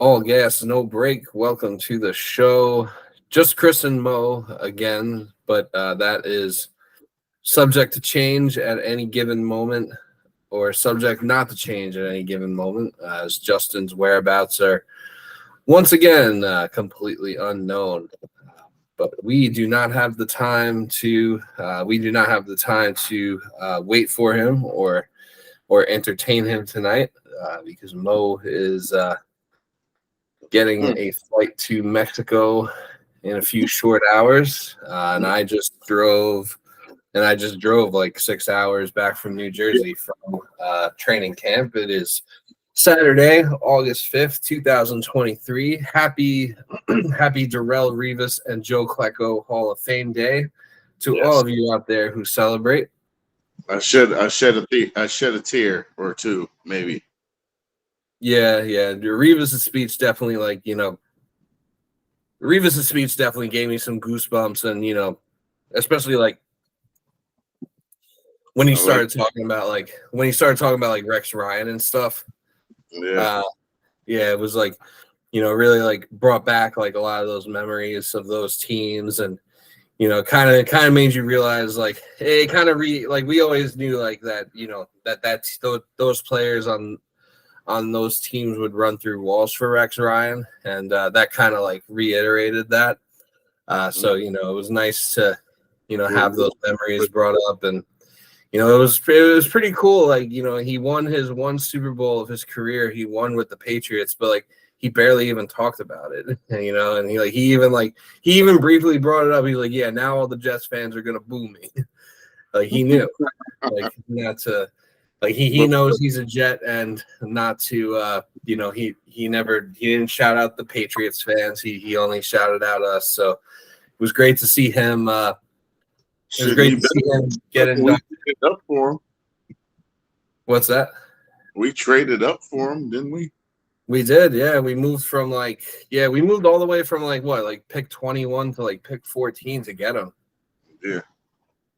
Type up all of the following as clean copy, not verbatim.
All gas, no break. Welcome to the show. Just Chris and Mo again, but that is subject to change at any given moment, or subject not to change at any given moment, as Justin's whereabouts are once again completely unknown. But we do not have the time to wait for him or entertain him tonight because Mo is getting a flight to Mexico in a few short hours, and I just drove like 6 hours back from New Jersey from training camp. It is Saturday, August 5th, 2023. Happy Darrelle, Revis, and Joe Klecko Hall of Fame Day to all of you out there who celebrate. I shed a tear or two, maybe. Yeah. Revis' speech definitely, Revis' speech definitely gave me some goosebumps, and especially like when he started talking about Rex Ryan and stuff. Yeah. It was like, really like brought back like a lot of those memories of those teams, and kind of made you realize like it kind of we always knew like that, those players on those teams would run through walls for Rex Ryan, and that kind of like reiterated that. So it was nice to have those memories brought up, and it was pretty cool. Like he won his one Super Bowl of his career. He won with the Patriots, but like he barely even talked about it. And he even briefly brought it up. He's like, yeah, now all the Jets fans are gonna boo me. Like he knew, like not to. Like he knows he's a Jet, and not to he didn't shout out the Patriots fans. He only shouted out us. So it was great to see him. It was great to see him get inducted. We traded up for him. What's that? We traded up for him, didn't we? We did, yeah. We moved from we moved all the way from pick 21 to pick 14 to get him. Yeah.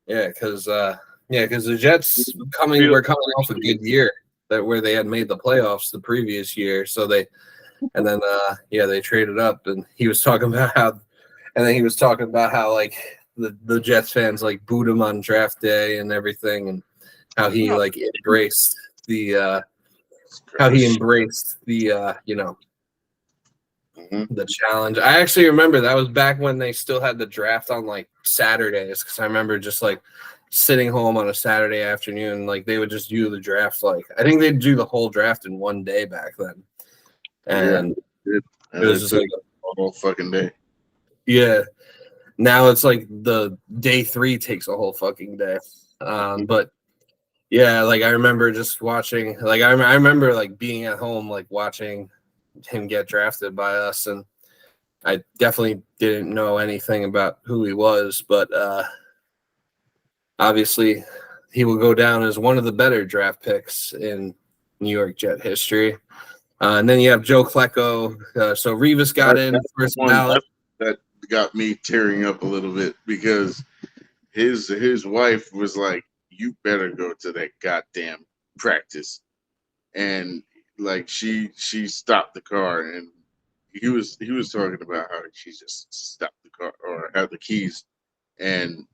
Yeah, because the Jets were coming off a good year where they had made the playoffs the previous year. So they traded up, and he was talking about how the Jets fans booed him on draft day and everything, and how he embraced the the challenge. I actually remember that was back when they still had the draft on Saturdays, because I remember just sitting home on a Saturday afternoon, they would just do the draft. I think they'd do the whole draft in one day back then, and it was just a whole fucking day. Yeah, now it's the day 3 takes a whole fucking day. But yeah, I remember just watching. I remember being at home, watching him get drafted by us, and I definitely didn't know anything about who he was, but obviously he will go down as one of the better draft picks in New York Jet history. And then you have Joe Klecko. So Revis got in first ballot. That got me tearing up a little bit, because his wife was like, "You better go to that goddamn practice," and she stopped the car, and he was talking about how she just stopped the car or had the keys and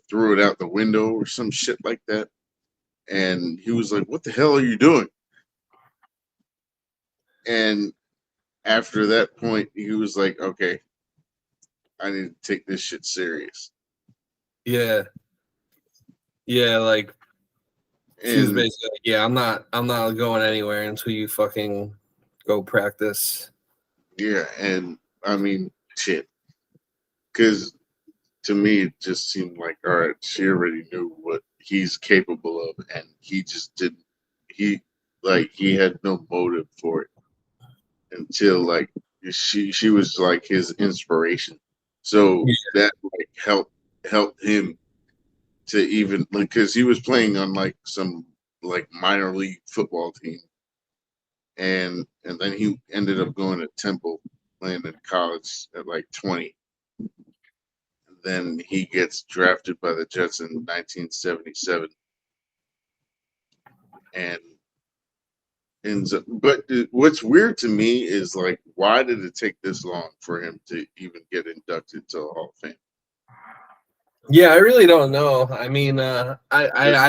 threw it out the window or some shit like that, and he was like, "What the hell are you doing?" And after that point, he was like, "Okay, I need to take this shit serious." Yeah, she was basically like, "Yeah, I'm not going anywhere until you fucking go practice." Yeah, and I mean, shit, because to me it just seemed like, all right, she already knew what he's capable of, and he just didn't. He had no motive for it until she was his inspiration. So that helped him to even, because he was playing on some minor league football team, and then he ended up going to Temple, playing in college at 20. And then he gets drafted by the Jets in 1977, and But what's weird to me is like, why did it take this long for him to even get inducted to the Hall of Fame? Yeah, I really don't know. I mean, I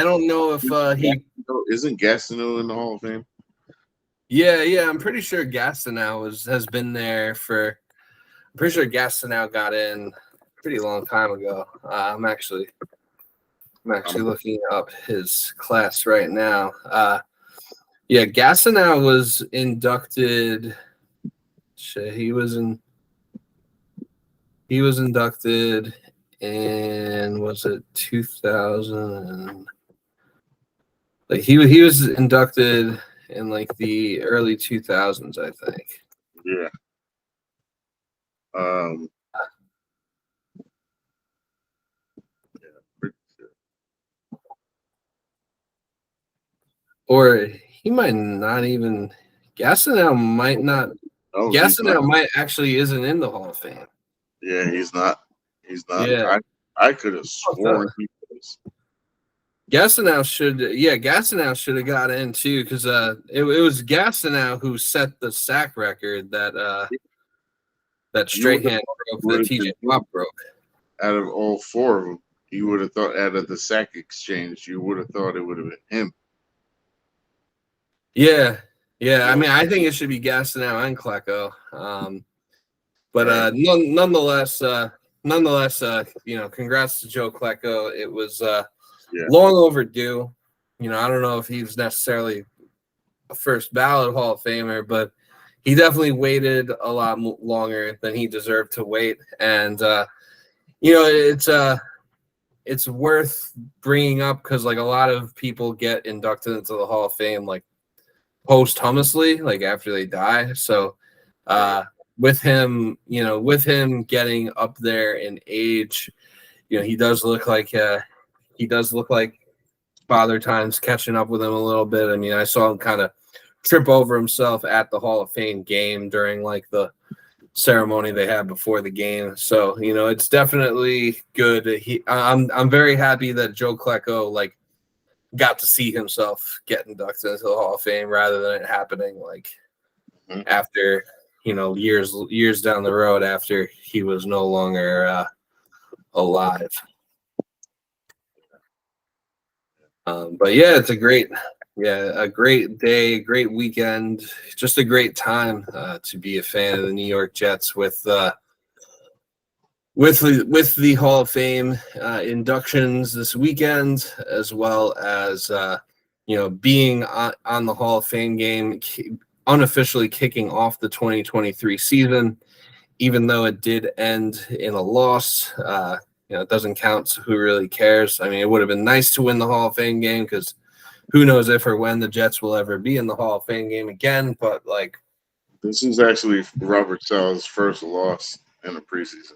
don't know if he. Isn't Gastineau in the Hall of Fame? Yeah, I'm pretty sure Gastineau has been there for. I'm pretty sure Gastineau got in a pretty long time ago. I'm actually looking up his class right now. Yeah, Gastineau was inducted. Shit, he was inducted in, was it 2000? Like he was inducted in like the early 2000s, I think. Yeah. Yeah, pretty sure. Or he might not even. Gastineau might not. No, Gastineau might actually isn't in the Hall of Fame. Yeah, he's not. He's not. Yeah. I could have sworn he was. Gastineau should have got in too, because it was Gastineau who set the sack record that Strahan broke, that TJ Watt broke. Out of all four of them, you would have thought, out of the sack exchange, you would have thought it would have been him. Yeah. I mean, I think it should be Gastineau and Klecko. But nonetheless, congrats to Joe Klecko. It was long overdue. I don't know if he's necessarily a first ballot Hall of Famer, but he definitely waited a lot longer than he deserved to wait. And it's worth bringing up because like a lot of people get inducted into the Hall of Fame like posthumously, like after they die. So with him getting up there in age, he does look like Father Time's catching up with him a little bit. I mean, I saw him kind of trip over himself at the Hall of Fame game during like the ceremony they had before the game. So, it's definitely good. I'm very happy that Joe Klecko like got to see himself get inducted into the Hall of Fame rather than it happening like after, years down the road after he was no longer alive. But yeah, it's a great day, great weekend, just a great time to be a fan of the New York Jets with the Hall of Fame inductions this weekend, as well as being on the Hall of Fame game, unofficially kicking off the 2023 season, even though it did end in a loss. It doesn't count, so who really cares? I mean, it would have been nice to win the Hall of Fame game because who knows if or when the Jets will ever be in the Hall of Fame game again. But like, this is actually Robert Saleh's first loss in the preseason.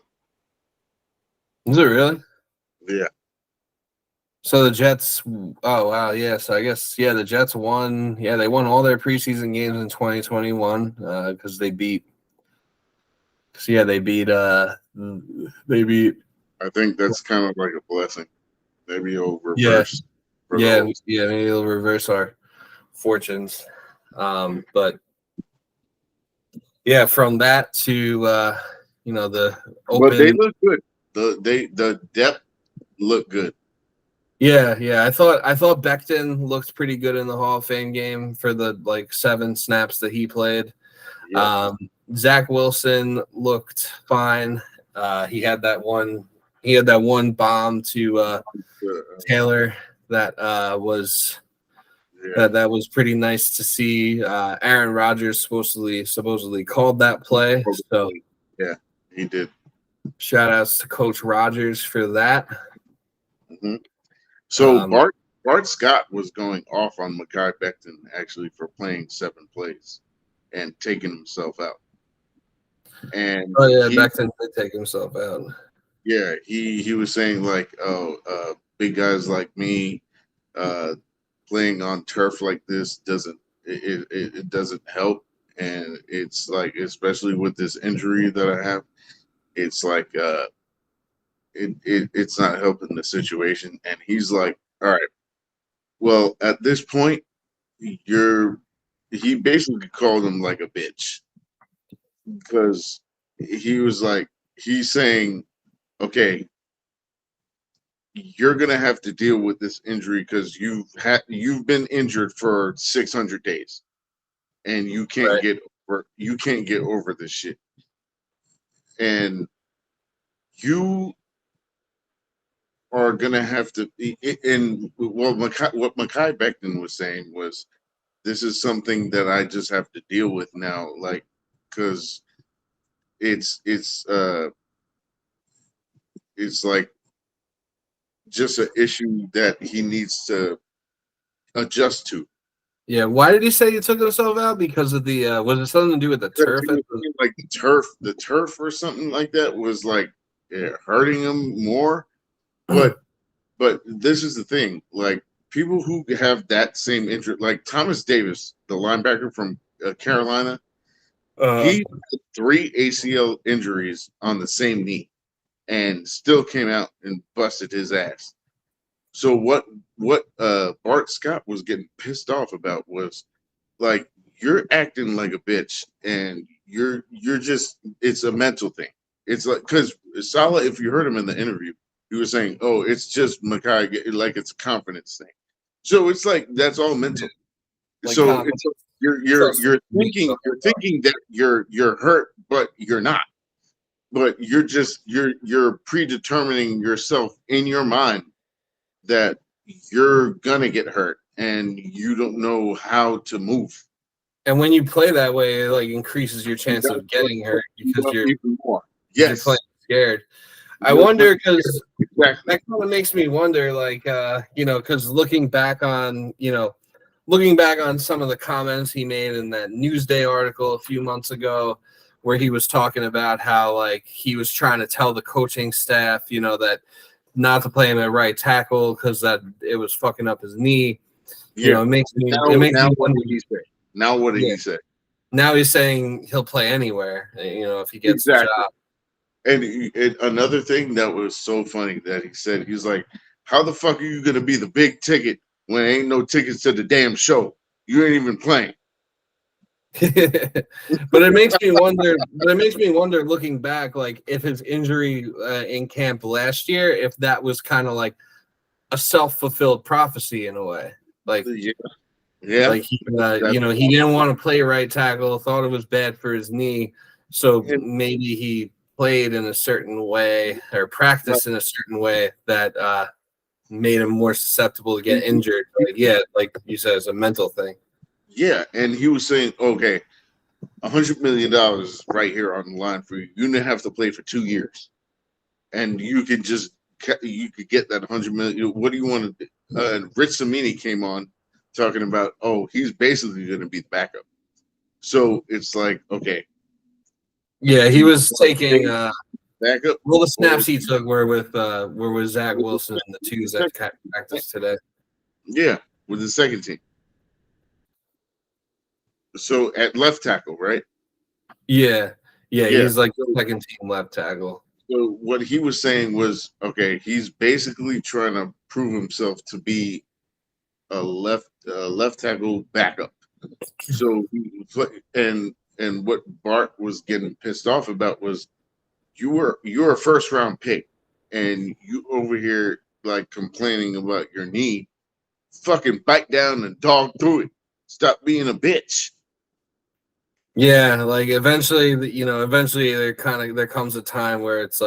Is it really? Yeah. So the Jets, oh wow, yeah. So I guess the Jets won. Yeah, they won all their preseason games in 2021 because they beat. So they beat. I think that's kind of like a blessing. Maybe it'll reverse. Maybe it'll reverse our fortunes. But yeah, from that to the open. But they look good. The depth looked good. Yeah. I thought Becton looked pretty good in the Hall of Fame game for the like 7 snaps that he played. Yeah. Zach Wilson looked fine. He had that one bomb to Taylor that was pretty nice to see. Aaron Rodgers supposedly called that play. So yeah, he did. Shout outs to Coach Rodgers for that. Mm-hmm. So Bart Scott was going off on Mekhi Becton actually for playing 7 plays and taking himself out. And Becton did take himself out. Yeah, he was saying like, big guys like me playing on turf like this doesn't help, and it's like, especially with this injury that I have, it's like it's not helping the situation. And he's like, all right, well, at this point, you're he basically called him like a bitch because he was like, he's saying, okay, you're gonna have to deal with this injury because you've been injured for 600 days and you can't Right. get over this shit, and you are gonna have to. And what Mekhi Becton was saying was, this is something that I just have to deal with now, like, because it's like just an issue that he needs to adjust to. Yeah. Why did he say he took himself out? Because of the was it something to do with the turf? Like the turf or something like that was like hurting him more. But this is the thing, like people who have that same interest, like Thomas Davis, the linebacker from Carolina, he had 3 ACL injuries on the same knee, and still came out and busted his ass. So what Bart Scott was getting pissed off about was like, you're acting like a bitch, and you're just, it's a mental thing. It's like, because Salah, if you heard him in the interview, he was saying, oh, it's just Mekhi, like it's a confidence thing. So it's like that's all mental. Like so it's, you're thinking that you're hurt, but you're not. But you're predetermining yourself in your mind that you're gonna get hurt and you don't know how to move. And when you play that way, it like increases your chance of getting hurt because you're even more. you're playing scared. I wonder, because that kind of makes me wonder, like, because looking back on some of the comments he made in that Newsday article a few months ago, where he was talking about how like he was trying to tell the coaching staff, that not to play him at right tackle because that it was fucking up his knee. Yeah. It makes me wonder. Now what did he say? Now he's saying he'll play anywhere, if he gets the job. And another thing that was so funny that he said, he's like, how the fuck are you going to be the big ticket when there ain't no tickets to the damn show? You ain't even playing. But it makes me wonder, looking back, like if his injury in camp last year, if that was kind of like a self-fulfilled prophecy in a way. Like, like he didn't want to play right tackle, thought it was bad for his knee. So maybe he played in a certain way or practiced in a certain way that made him more susceptible to get injured. Like you said, it's a mental thing. Yeah, and he was saying, okay, $100 million is right here on the line for you. You didn't have to play for 2 years, and you could get that $100 million. What do you want to do? Rich Samini came on talking about, he's basically going to be the backup. So it's like, okay. Yeah, he was taking backup. Well, the snaps he took were with Zach Wilson and the twos that practiced today. Yeah, with the second team. So at left tackle, right? Yeah, he's like the second team left tackle. So what he was saying was, okay, he's basically trying to prove himself to be a left tackle backup. So and what Bart was getting pissed off about was, you're a first round pick, and you over here like complaining about your knee. Fucking bite down and dog through it. Stop being a bitch. Yeah, like eventually there comes a time where it's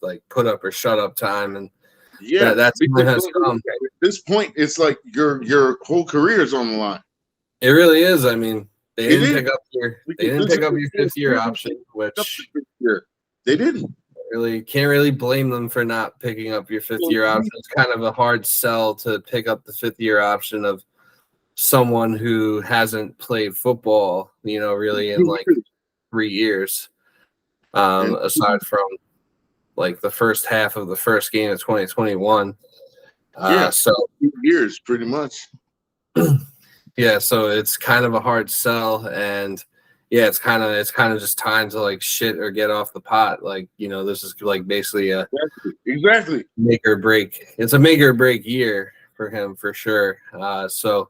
like put up or shut up time, and that's when it has come. At this point, it's like your whole career is on the line. It really is. I mean, they didn't pick up your 5th year option, which they didn't. Really can't really blame them for not picking up your 5th year option. It's kind of a hard sell to pick up the 5th year option of someone who hasn't played football, really in like 3 years, aside from like the first half of the first game of 2021. So 2 years pretty much. Yeah, so it's kind of a hard sell, and it's kind of just time to like shit or get off the pot. Like, this is like basically exactly make or break. It's a make or break year for him for sure. So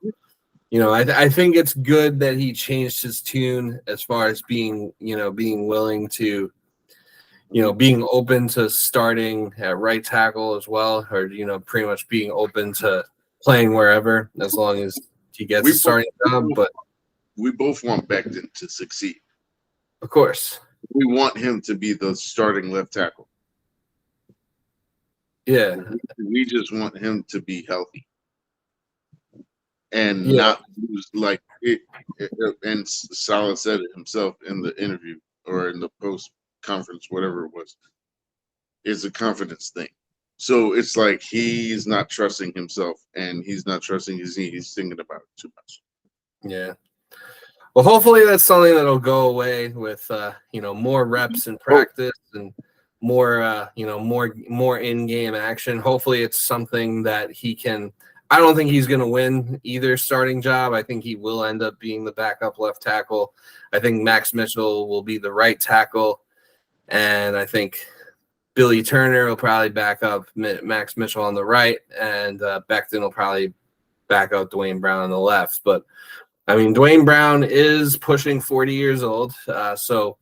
I think it's good that he changed his tune as far as being willing to, being open to starting at right tackle as well, or, pretty much being open to playing wherever as long as he gets a starting job. But we both want Becton to succeed. Of course. We want him to be the starting left tackle. Yeah. We just want him to be healthy and not lose like it. And Salah said it himself in the interview or in the post conference, whatever it was. It's a confidence thing. So it's like he's not trusting himself and he's not trusting his knee. He's thinking about it too much. Yeah. Well, hopefully that's something that'll go away with more reps in practice and more more in-game action. Hopefully it's something that he can. I don't think he's going to win either starting job. I think he will end up being the backup left tackle. I think Max Mitchell will be the right tackle, and I think Billy Turner will probably back up Max Mitchell on the right, and Becton will probably back up Dwayne Brown on the left. But I mean, Dwayne Brown is pushing 40 years old, so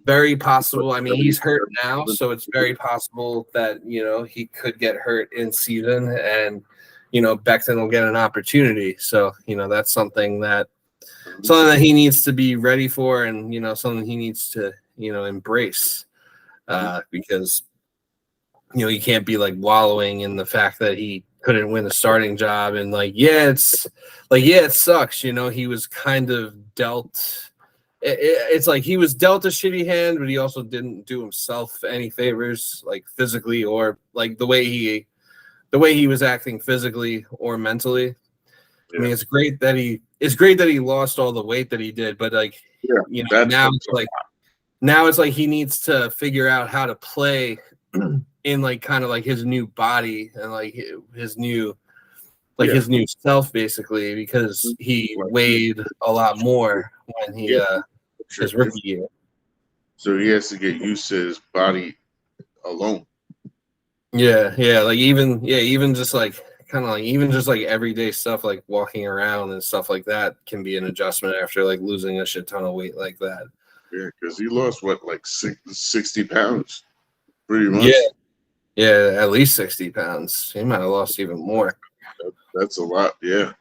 very possible. I mean, he's hurt now, so it's very possible that, he could get hurt in season and, Becton will get an opportunity. So, that's something that he needs to be ready for and, something he needs to, embrace because, you can't be like wallowing in the fact that he couldn't win a starting job and it sucks. He was kind of dealt. It's like he was dealt a shitty hand, but he also didn't do himself any favors, like physically or like the way he was acting physically or mentally. Yeah. I mean, it's great that he lost all the weight that he did, but now it's like he needs to figure out how to play in like kind of like his new body and like his new self basically, because he weighed a lot more when he his rookie year. So he has to get used to his body alone. Yeah, even just like kind of like even just like everyday stuff like walking around and stuff like that can be an adjustment after like losing a shit ton of weight like that. Yeah, because he lost like 60 pounds, pretty much. Yeah, at least 60 pounds. He might have lost even more. That's a lot, yeah.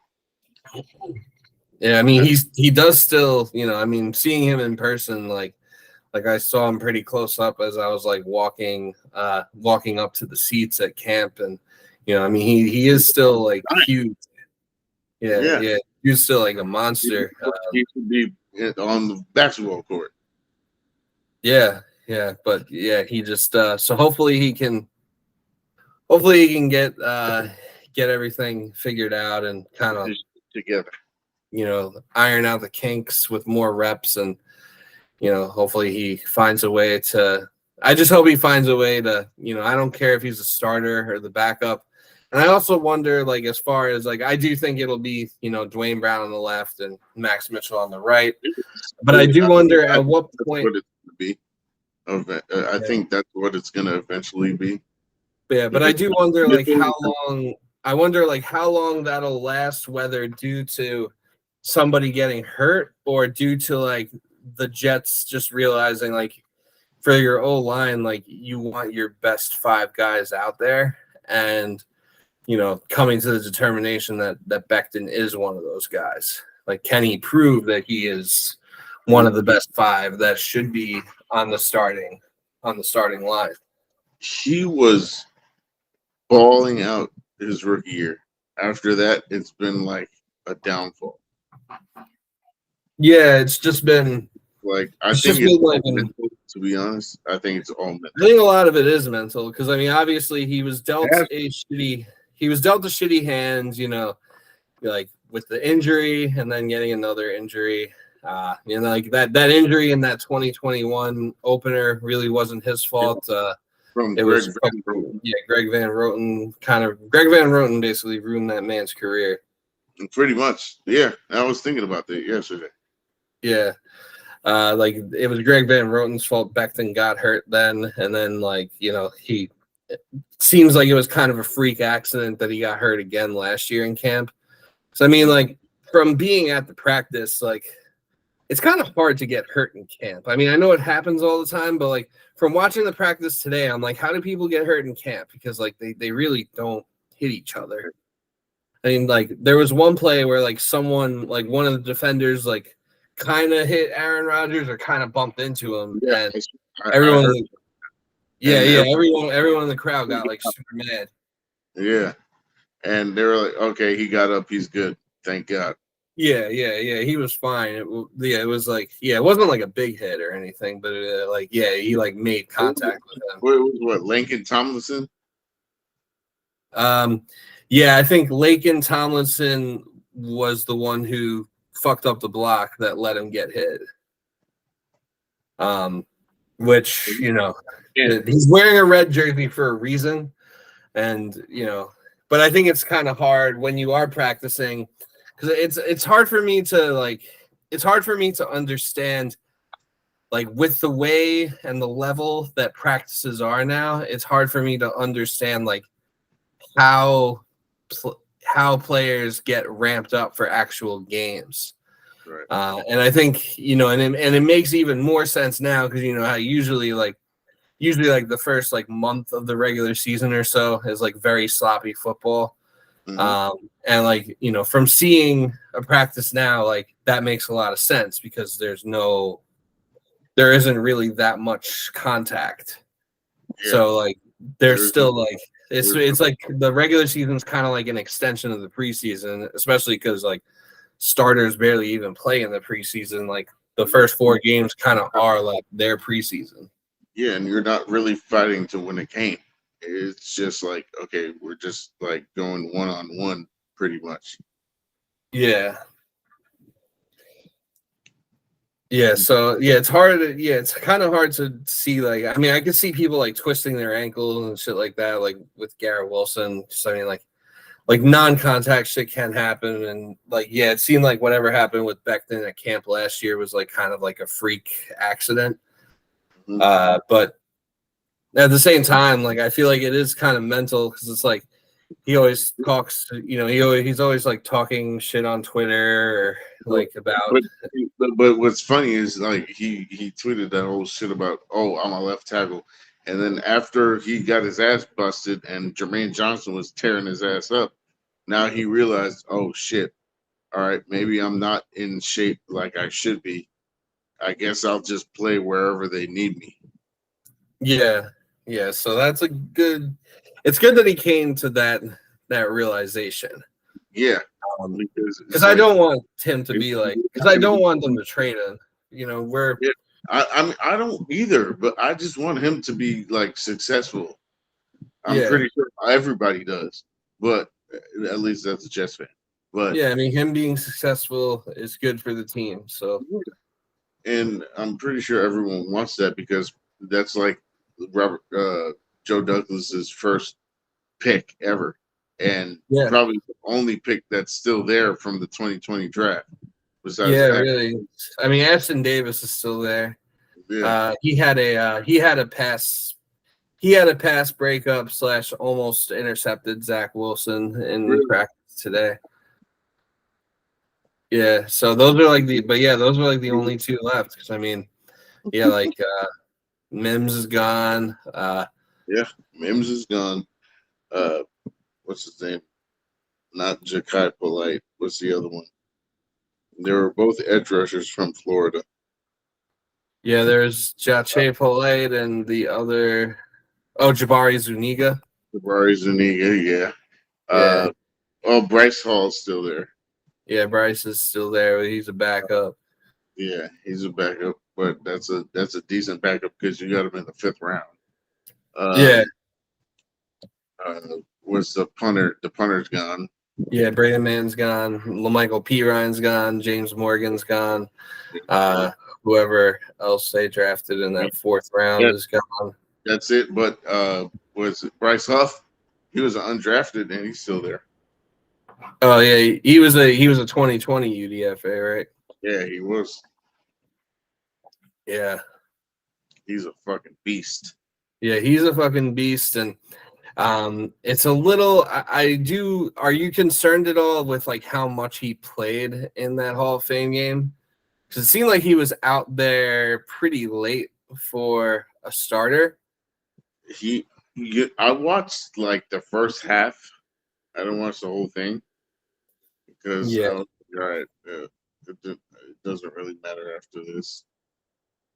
Yeah, I mean, he does still, I mean, seeing him in person, like I saw him pretty close up as I was like walking up to the seats at camp, and I mean, he is still like huge. Yeah, he's still like a monster. He should be on the basketball court. Yeah, but he just so hopefully he can get everything figured out and kind of together, iron out the kinks with more reps, and hopefully he finds a way to. I just hope he finds a way to. I don't care if he's a starter or the backup, and I also wonder, like, as far as like, I do think it'll be Dwayne Brown on the left and Max Mitchell on the right, but I do wonder at what point. What it's going to be. I think that's what it's going to eventually be. Yeah, but I do wonder like how long. I wonder like how long that'll last, whether due to somebody getting hurt or due to like the Jets just realizing like for your O-line, like you want your best 5 guys out there, and coming to the determination that Becton is one of those guys. Like, can he prove that he is one of the best 5 that should be on the starting line? He was balling out his rookie year. After that, it's been like a downfall. Yeah, it's just been like to be honest, I think it's all mental. I think a lot of it is mental because I mean, obviously he was dealt a shitty hand, like with the injury and then getting another injury. Like that injury in that 2021 opener really wasn't his fault. Greg Van Roten. Greg Van Roten basically ruined that man's career. Pretty much, yeah. I was thinking about that yesterday. Yeah, like it was Greg Van Roten's fault. Becton got hurt then, and then it seems like it was kind of a freak accident that he got hurt again last year in camp. So I mean, like from being at the practice, like it's kind of hard to get hurt in camp. I mean, I know it happens all the time, but like from watching the practice today, I'm like, how do people get hurt in camp? Because like they really don't hit each other. I mean, like there was one play where like someone, like one of the defenders, like kind of hit Aaron Rodgers or kind of bumped into him, and everyone, everyone in the crowd got like super mad. Yeah, and they were like, "Okay, he got up, he's good, thank God." Yeah, he was fine. It was like, it wasn't like a big hit or anything, but he like made contact with him. What Lincoln Tomlinson? I think Lakin Tomlinson was the one who fucked up the block that let him get hit. Which, he's wearing a red jersey for a reason. And, but I think it's kind of hard when you are practicing, because it's hard for me to understand, like with the way and the level that practices are now, it's hard for me to understand like how players get ramped up for actual games. Right. And I think, and it makes even more sense now because how usually the first like month of the regular season or so is like very sloppy football. Mm-hmm. And like, from seeing a practice now, like that makes a lot of sense because there isn't really that much contact. Yeah. So like there's still like it's like the regular season is kind of like an extension of the preseason, especially because like starters barely even play in the preseason. Like the first 4 games kind of are like their preseason. Yeah, and you're not really fighting to win a game. It's just like, okay, we're just like going 1-on-1 pretty much. Yeah. Yeah, so it's hard. It's kind of hard to see. Like, I mean, I could see people like twisting their ankles and shit like that, like with Garrett Wilson. So, I mean, like non-contact shit can happen, and like, it seemed like whatever happened with Becton at camp last year was like kind of like a freak accident. Mm-hmm. But at the same time, like I feel like it is kind of mental because it's like he always talks, he's always like talking shit on Twitter or like about. But what's funny is like he tweeted that whole shit about, oh, I'm a left tackle, and then after he got his ass busted and Jermaine Johnson was tearing his ass up, now he realized, oh shit, all right, maybe I'm not in shape like I should be. I guess I'll just play wherever they need me. Yeah. So that's it's good that he came to that realization. Yeah. Because I don't want him to be like, because I don't want them to trade him. I don't either, but I just want him to be like successful. I'm pretty sure everybody does, but at least that's a Jets fan. But yeah, I mean, him being successful is good for the team. So, and I'm pretty sure everyone wants that because that's like Joe Douglas's first pick ever, and probably the only pick that's still there from the 2020 draft. Besides really. I mean, Ashton Davis is still there. Yeah. He had a pass breakup / almost intercepted Zach Wilson in practice today. Yeah, so those are like the only 2 left. Because I mean, like Mims is gone. Mims is gone. What's his name? Not Ja'Kai Polite. What's the other one? They were both edge rushers from Florida. Yeah, there's Ja'Kai Polite and the other. Oh, Jabari Zuniga. Yeah. Bryce Hall's still there. Yeah, Bryce is still there, but he's a backup. Yeah, he's a backup, but that's a decent backup because you got him in the 5th round. Was the punter? The punter's gone. Yeah, Braden Mann's gone. LaMichael Piron's gone. James Morgan's gone. Whoever else they drafted in that 4th round is gone. That's it. But was it Bryce Huff? He was undrafted and he's still there. Oh yeah, he was a 2020 UDFA, right? Yeah, he was. Yeah, he's a fucking beast. Yeah, he's a fucking beast, and It's a little. I do. Are you concerned at all with like how much he played in that Hall of Fame game? Because it seemed like he was out there pretty late for a starter. I watched like the first half. I didn't watch the whole thing because I was all right. It doesn't really matter after this.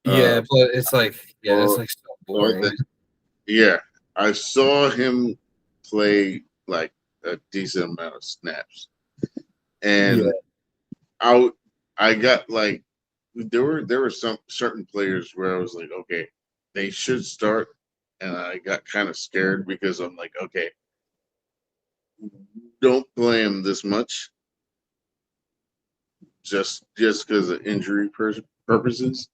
Yeah, but it's like it's like so boring. Yeah, I saw him play like a decent amount of snaps, and I got like there were some certain players where I was like, okay, they should start, and I got kind of scared because I'm like, okay, don't play him this much, just because of injury purposes.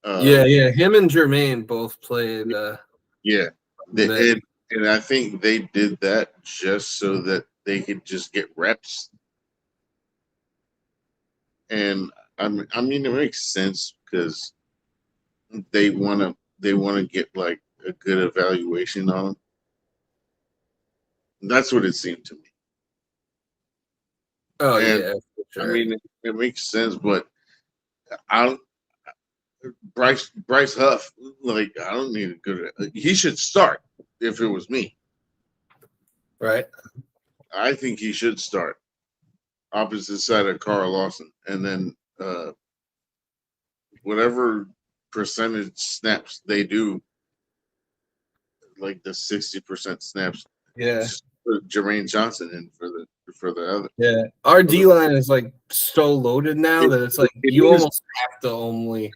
Yeah, him and Jermaine both played. Yeah, and I think they did that just so that they could just get reps. And I mean, it makes sense because they want to get like a good evaluation on them. That's what it seemed to me. Oh And yeah, for sure. I mean, it makes sense, but I Bryce Huff, like I don't need a good. He should start if it was me. Right. I think he should start opposite side of Carl Lawson, and then whatever percentage snaps they do, like the 60% snaps. Yeah. Put Jermaine Johnson in for the other. Yeah. Our D line is like so loaded now that it's like you almost have to only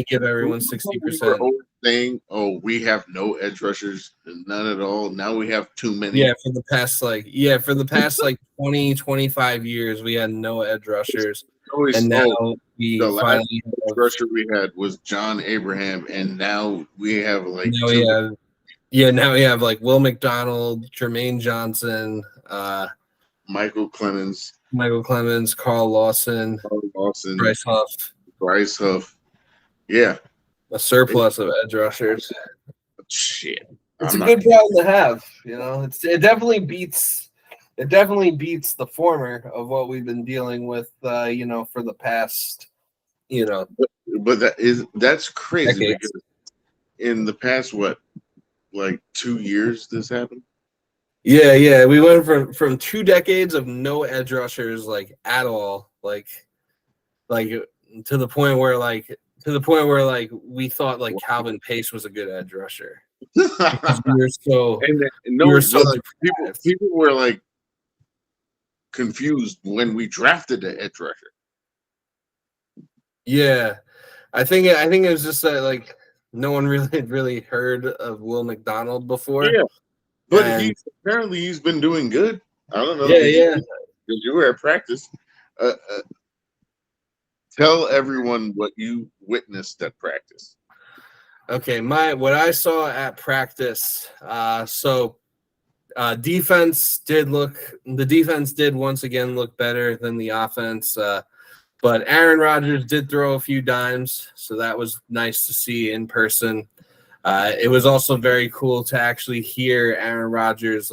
give everyone 60%. Saying, oh, we have no edge rushers, none at all. Now we have too many. Yeah, for the past 20, 25 years, we had no edge rushers. And now we finally have rusher we had was John Abraham, and now we have like now we have like Will McDonald, Jermaine Johnson, Michael Clemens, Carl Lawson, Bryce Huff. Yeah. A surplus of edge rushers. Shit. It's a good problem to have, you know. It definitely beats the former of what we've been dealing with for the past, But that's crazy decades. Because in the past, what, like 2 years this happened? Yeah. We went from 2 decades of no edge rushers like at all, like to the point where we thought like Calvin Pace was a good edge rusher. Because we were so people were like confused when we drafted the edge rusher. Yeah, I think it was just that like no one really heard of Will McDonald before. Yeah, but he's been doing good. I don't know. Yeah. Because you were at practice. Tell everyone what you witnessed at practice. Okay, what I saw at practice. Defense did once again look better than the offense. But Aaron Rodgers did throw a few dimes, so that was nice to see in person. It was also very cool to actually hear Aaron Rodgers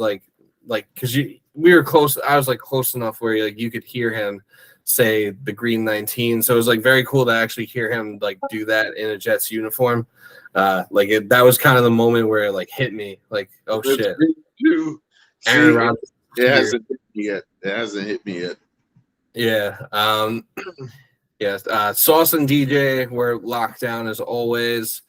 because we were close. I was like close enough where you could hear him say the green 19. So it was like very cool to actually hear him like do that in a Jets uniform. That was kind of the moment where it like hit me like, oh shit. Aaron Rodgers. It hasn't hit me yet. Yeah. Sauce and DJ were locked down as always.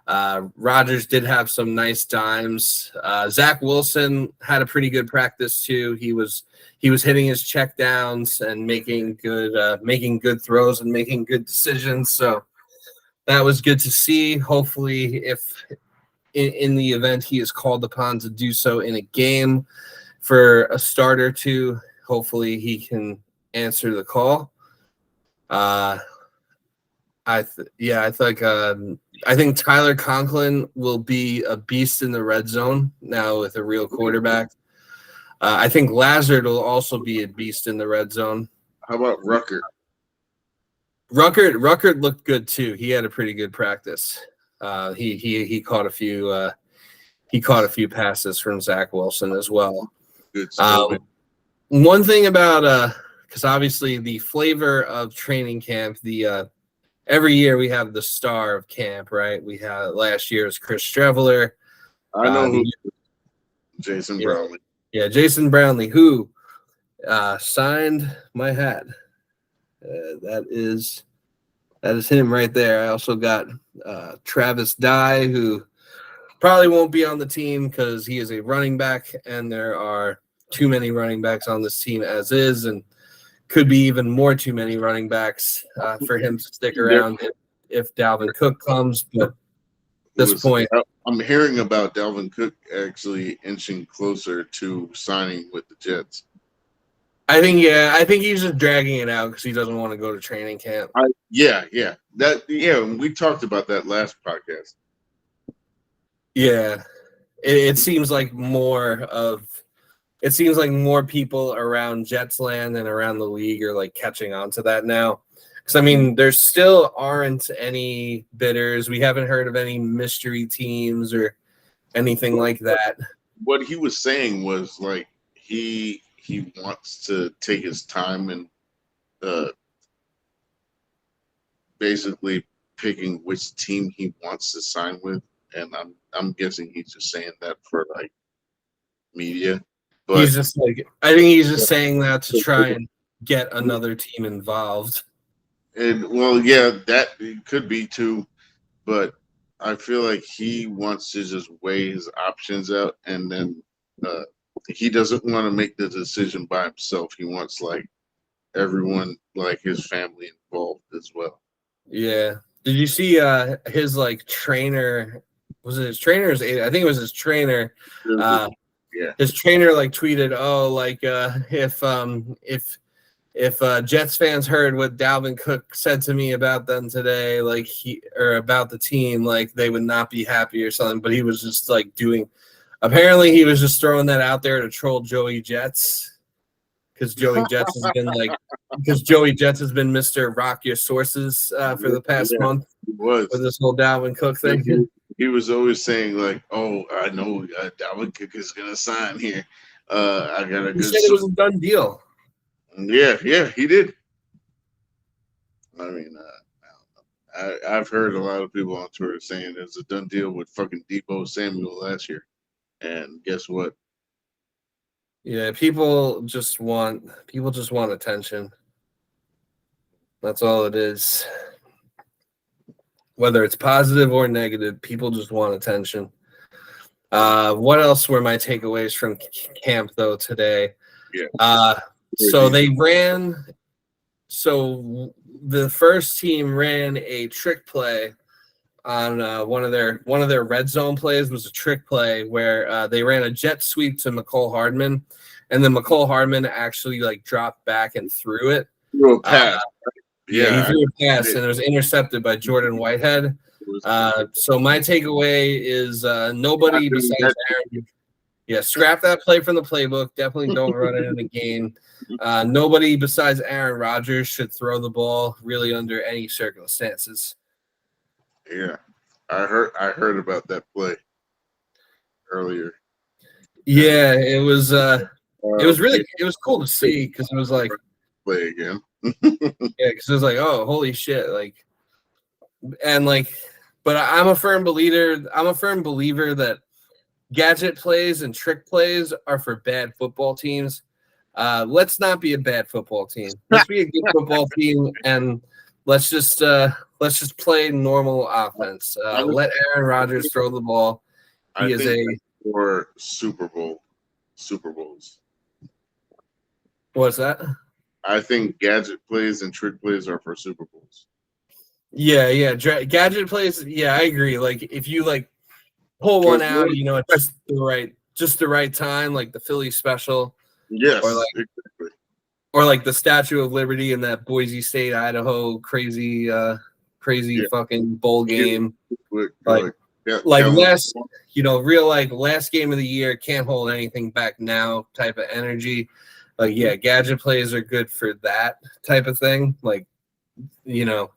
Rodgers did have some nice dimes. Zach Wilson had a pretty good practice too. He was hitting his check downs and making good throws and making good decisions. So that was good to see. Hopefully, if in the event he is called upon to do so in a game for a start or two, hopefully he can answer the call. I think Tyler Conklin will be a beast in the red zone now with a real quarterback. I think Lazard will also be a beast in the red zone. How about Ruckert? Ruckert looked good too. He had a pretty good practice. He caught a few he caught a few passes from Zach Wilson as well. Good stuff. One thing about because obviously the flavor of training camp, every year we have the star of camp, right? We had last year's Chris Streveler. I know who Jason Brownlee. Yeah, Jason Brownlee, who signed my hat. That is him right there. I also got Travis Dye, who probably won't be on the team because he is a running back, and there are too many running backs on this team as is, and could be even more too many running backs for him to stick around if Dalvin Cook comes. But at this point, I'm hearing about Dalvin Cook actually inching closer to signing with the Jets. I think he's just dragging it out because he doesn't want to go to training camp. We talked about that last podcast. Yeah, it seems like more people around Jets land and around the league are like catching on to that now. Because I mean, there still aren't any bidders. We haven't heard of any mystery teams or anything like that. What he was saying was like he wants to take his time and basically picking which team he wants to sign with, and I'm guessing he's just saying that for like media. But I think he's just saying that to try and get another team involved. And well, yeah, that could be too, but I feel like he wants to just weigh his options out, and then he doesn't want to make the decision by himself. He wants like everyone, like his family, involved as well. Yeah. Did you see his like trainer? Was it his trainer? I think it was his trainer. Yeah. His trainer like tweeted, "Oh, like if Jets fans heard what Dalvin Cook said to me about them today, like about the team, like they would not be happy or something." But he was just like apparently he was just throwing that out there to troll Joey Jets because Joey Jets has been Mr. Rock Your Sources for the past month with this whole Dalvin Cook thing. He was always saying like, "Oh, I know Dalvin Cook is gonna sign here. I got a good." He said it was a done deal. Yeah, he did. I mean, I don't know. I've heard a lot of people on Twitter saying it was a done deal with fucking Deebo Samuel last year, and guess what? Yeah, people just want attention. That's all it is. Whether it's positive or negative, people just want attention. What else were my takeaways from camp though today? Yeah. So the first team ran a trick play on one of their red zone plays was a trick play where they ran a jet sweep to McCole Hardman, and then McCole Hardman actually like dropped back and threw it. Threw a pass. He threw a pass, and it was intercepted by Jordan Whitehead. So my takeaway is nobody besides Aaron. Yeah, scrap that play from the playbook. Definitely don't run it in the game. Nobody besides Aaron Rodgers should throw the ball really under any circumstances. Yeah, I heard about that play earlier. Yeah, it was cool to see because it was like play again. Yeah, because it was like, oh, holy shit, like, and like, but I'm a firm believer that gadget plays and trick plays are for bad football teams. Let's not be a bad football team. Let's be a good football team, and let's just play normal offense. Let Aaron Rodgers throw the ball. He is for Super Bowls. What's that? I think gadget plays and trick plays are for Super Bowls. Yeah. Gadget plays. Yeah, I agree. Like if you like pull one out, you know, at just the right time, like the Philly special. Yes, exactly. Or like the Statue of Liberty in that Boise State, Idaho crazy fucking bowl game. Last game of the year, can't hold anything back now type of energy. Like, yeah, gadget plays are good for that type of thing. Like, you know,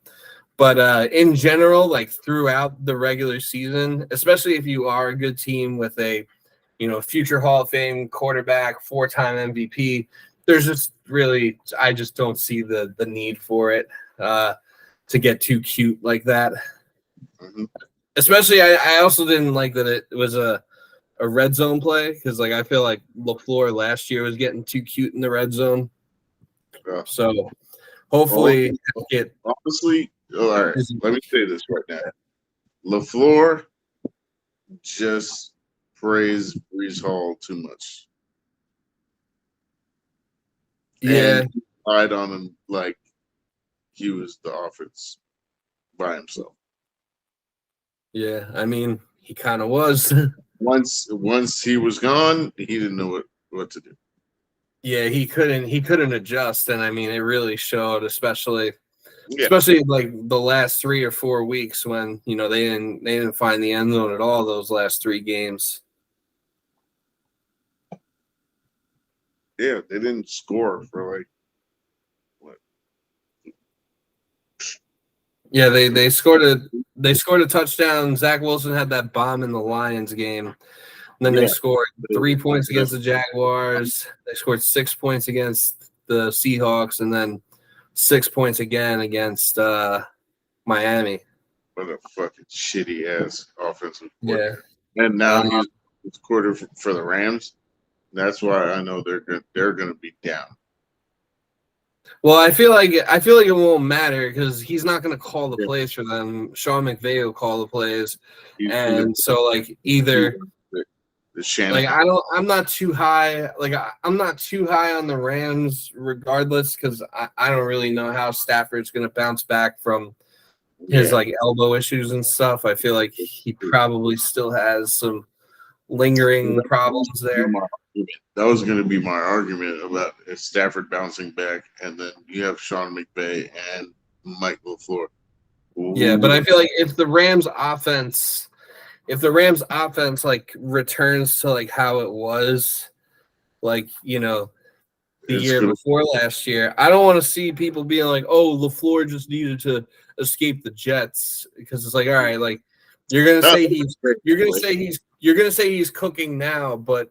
But in general, like throughout the regular season, especially if you are a good team with a, future Hall of Fame quarterback, 4-time MVP, there's just really, I just don't see the need for it to get too cute like that. Mm-hmm. Especially, I also didn't like that it was a red zone play because, like, I feel like LaFleur last year was getting too cute in the red zone. Yeah. So hopefully, honestly, all right. Let me say this right now: LaFleur just praised Brees Hall too much. Yeah, and he relied on him like he was the offense by himself. Yeah, I mean, he kind of was. Once he was gone, he didn't know what to do. Yeah, he couldn't adjust, and I mean, it really showed, especially like the last 3 or 4 weeks when they didn't find the end zone at all those last 3 games. Yeah, they didn't score for like what? Yeah, they scored a touchdown. Zach Wilson had that bomb in the Lions game. And then they scored 3 points against the Jaguars. They scored 6 points against the Seahawks, and then 6 points again against Miami. What a fucking shitty ass offensive quarter. Yeah. And now he's quarter for the Rams. That's why I know they're gonna be down. Well, I feel like it won't matter because he's not going to call the plays for them. Sean McVay will call the plays, and so like either like I'm not too high. Like I'm not too high on the Rams, regardless, because I don't really know how Stafford's going to bounce back from his like elbow issues and stuff. I feel like he probably still has some lingering problems there. That was going to be my argument about Stafford bouncing back, and then you have Sean McVay and Mike LaFleur. Yeah, but I feel like if the Rams offense like returns to like how it was, like the year before last year, I don't want to see people being like, "Oh, LaFleur just needed to escape the Jets," because it's like, all right, like you're gonna say he's cooking now, but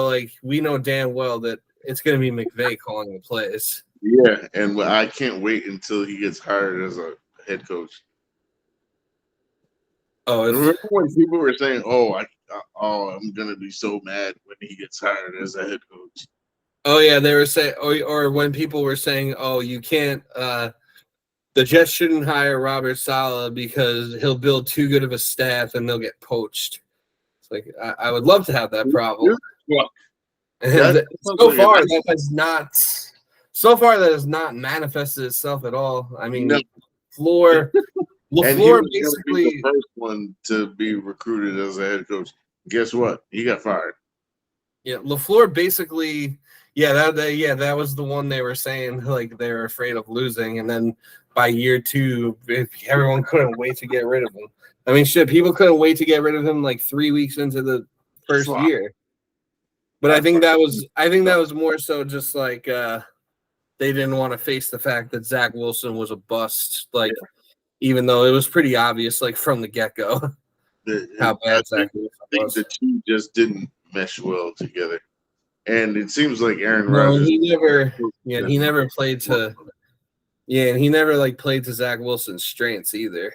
like we know damn well that it's gonna be McVay calling the plays. Yeah, and I can't wait until he gets hired as a head coach. Oh, remember when people were saying, I'm gonna be so mad when he gets hired as a head coach. Oh yeah, they were saying, or when people were saying, "Oh, you can't." The Jets shouldn't hire Robert Saleh because he'll build too good of a staff and they'll get poached. It's like I would love to have that problem. And so far that has not manifested itself at all. I mean, LaFleur basically the first one to be recruited as a head coach. Guess what? He got fired. Yeah, LaFleur basically, that was the one they were saying like they were afraid of losing, and then by year 2, everyone couldn't wait to get rid of him. I mean, shit, people couldn't wait to get rid of him like 3 weeks into the first year. But I think that was more so just like they didn't want to face the fact that Zach Wilson was a bust, like even though it was pretty obvious, like from the get-go, how bad Zach Wilson was. I think the two just didn't mesh well together, and it seems like Aaron Rodgers. He never played to. Yeah, and he never like played to Zach Wilson's strengths either.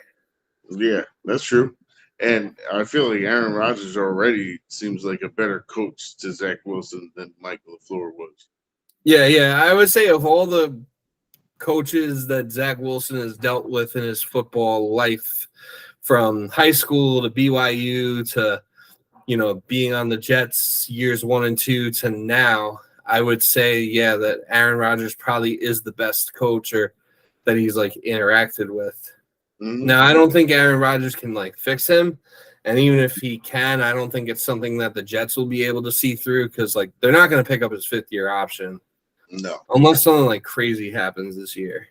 Yeah, that's true. And I feel like Aaron Rodgers already seems like a better coach to Zach Wilson than Mike LaFleur was. Yeah. I would say of all the coaches that Zach Wilson has dealt with in his football life, from high school to BYU to, being on the Jets years 1 and 2 to now, I would say, that Aaron Rodgers probably is the best coach or that he's like interacted with. Mm-hmm. Now, I don't think Aaron Rodgers can like fix him. And even if he can, I don't think it's something that the Jets will be able to see through because like they're not going to pick up his 5th-year option. No. Unless something like crazy happens this year.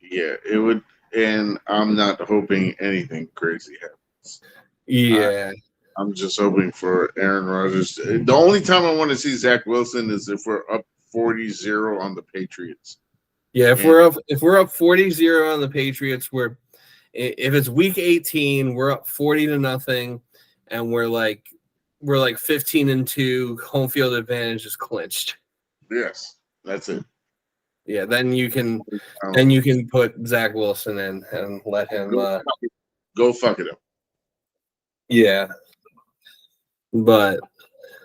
Yeah, it would. And I'm not hoping anything crazy happens. Yeah. I'm just hoping for Aaron Rodgers. The only time I want to see Zach Wilson is if we're up 40-0 on the Patriots. Yeah, if And we're up 40-0 on the Patriots, if it's week 18, we're up 40-0, and we're like 15-2, home field advantage is clinched. yes, that's it. Yeah, then you can put Zach Wilson in and let him go fuck it up. Yeah. But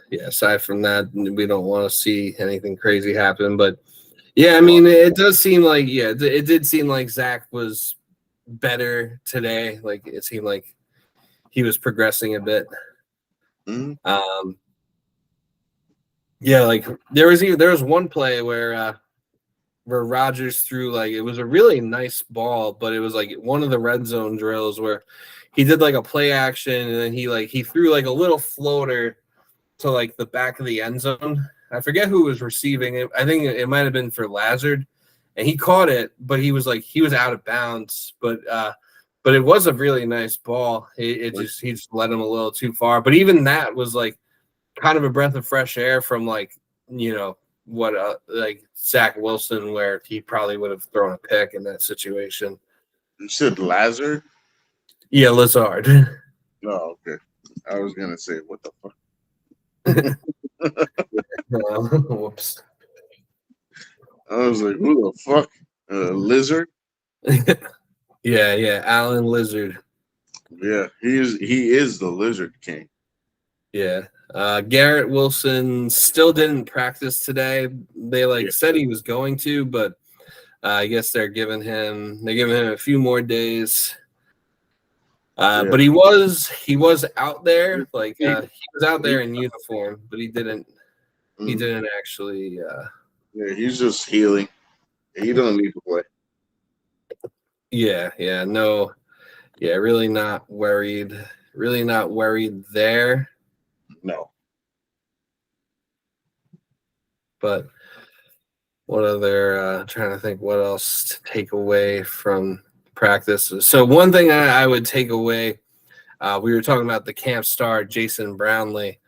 yeah, aside from that, we don't want to see anything crazy happen. But yeah, I mean, it does seem like it did seem like Zach was better today. Like it seemed like he was progressing a bit. Mm-hmm. Yeah, like there was one play where Rodgers threw, like, it was a really nice ball, but it was like one of the red zone drills where he did like a play action and then he threw like a little floater to like the back of the end zone. I forget who was receiving it. I think it might have been for Lazard, and he caught it, but he was out of bounds. But it was a really nice ball. He just let him a little too far. But even that was like kind of a breath of fresh air from like Zach Wilson, where he probably would have thrown a pick in that situation. You said Lazard? Yeah, Lazard. Oh, okay. I was gonna say, what the fuck? Whoops. I was like, who the fuck? Lizard? Yeah, Alan Lizard. Yeah, he is the Lizard King. Yeah. Garrett Wilson still didn't practice today. They said he was going to, but I guess they're giving him a few more days. But he was out there, like he was out there in uniform, but he didn't actually. Yeah, he's just healing. He don't need to play. Yeah, no, yeah, really not worried there. No. But what other? Trying to think what else to take away from practice. So one thing I would take away. We were talking about the camp star Jason Brownlee.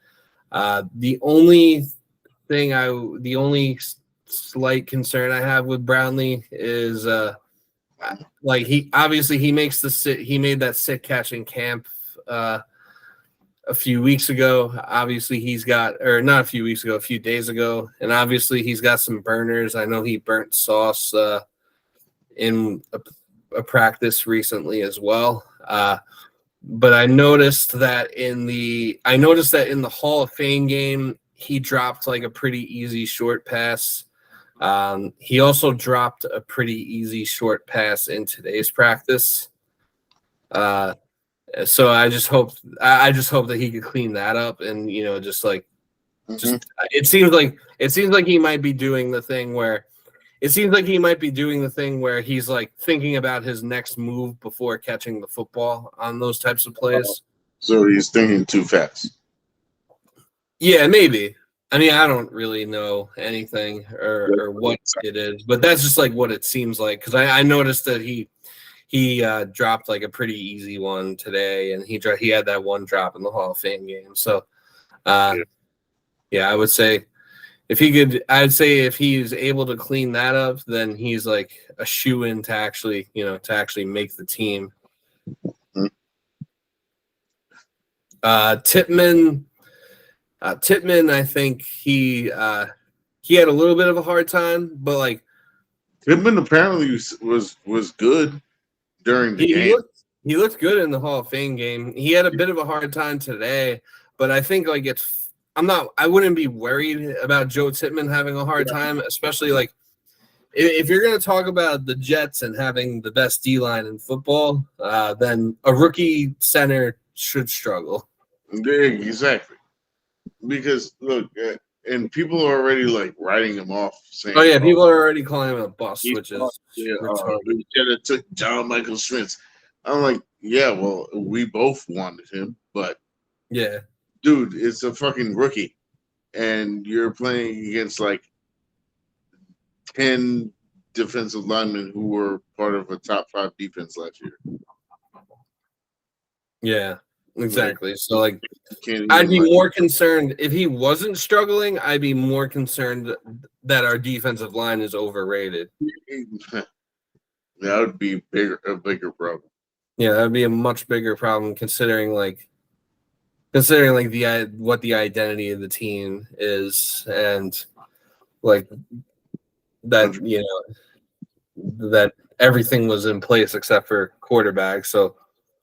The only slight concern I have with Brownlee is he made that sick catch in camp a few weeks ago. Obviously not a few weeks ago, a few days ago, and obviously he's got some burners. I know he burnt sauce in a practice recently as well. But I noticed that in the Hall of Fame game, he dropped like a pretty easy short pass. He also dropped a pretty easy short pass in today's practice. So I just hope that he could clean that up, and it seems like he might be doing the thing where he's like thinking about his next move before catching the football on those types of plays. So he's thinking too fast. Yeah, maybe. I mean, I don't really know anything or what it is, but that's just like what it seems like, because I noticed that he dropped like a pretty easy one today, and he had that one drop in the Hall of Fame game. So, I would say if he's able to clean that up, then he's like a shoo-in to actually make the team. Tippmann, I think he had a little bit of a hard time, but like Tippmann apparently was good during the game. He looked good in the Hall of Fame game. He had a bit of a hard time today, but I think like I wouldn't be worried about Joe Tippmann having a hard time, especially like if you're going to talk about the Jets and having the best D-line in football, then a rookie center should struggle. Yeah, exactly. Because look, and people are already like writing him off, saying, "Oh yeah, people are already calling him a bust," which is we should have took John Michael Schmitz. I'm like, yeah, well, we both wanted him, but yeah, dude, it's a fucking rookie, and you're playing against like 10 defensive linemen who were part of a top 5 defense last year. Yeah, exactly. So like, I'd be more concerned if he wasn't struggling. I'd be more concerned that our defensive line is overrated. That would be a bigger problem. Yeah, that would be a much bigger problem considering the what the identity of the team is, and like that, that everything was in place except for quarterback. So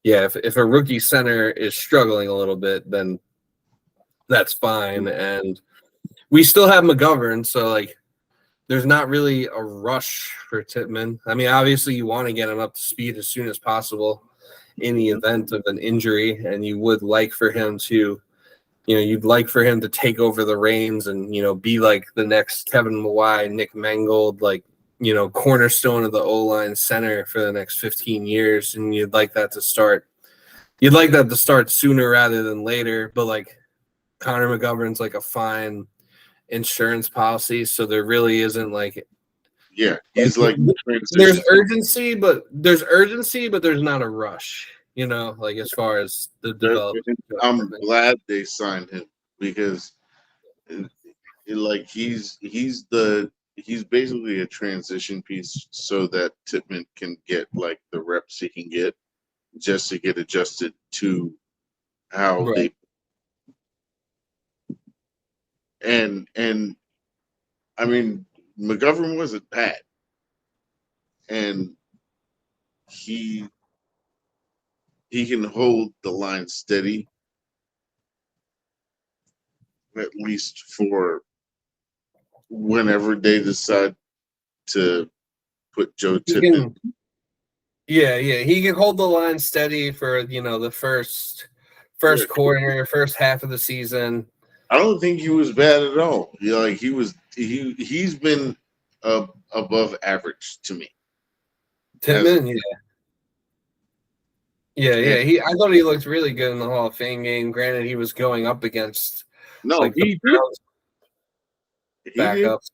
yeah, if a rookie center is struggling a little bit, then that's fine. And we still have McGovern, so like there's not really a rush for Tippmann. I mean, obviously you want to get him up to speed as soon as possible in the event of an injury, and you would like for him to, you'd like for him to take over the reins and, be like the next Kevin Mawai, Nick Mangold, like, cornerstone of the O-line center for the next 15 years. And you'd like that to start sooner rather than later. But like Connor McGovern's like a fine insurance policy. So there really isn't like, he's like there's urgency, but there's not a rush, like as far as the development. I'm glad they signed him because like he's basically a transition piece so that Tippmann can get like the reps he can get just to get adjusted to how they and I mean McGovern wasn't bad, and he can hold the line steady at least for whenever they decide to put Joe Tippmann. He can hold the line steady for the first quarter, first half of the season. I don't think he was bad at all. He's been above average to me. Tippmann, I thought he looked really good in the Hall of Fame game. Granted, he was going up against he backups,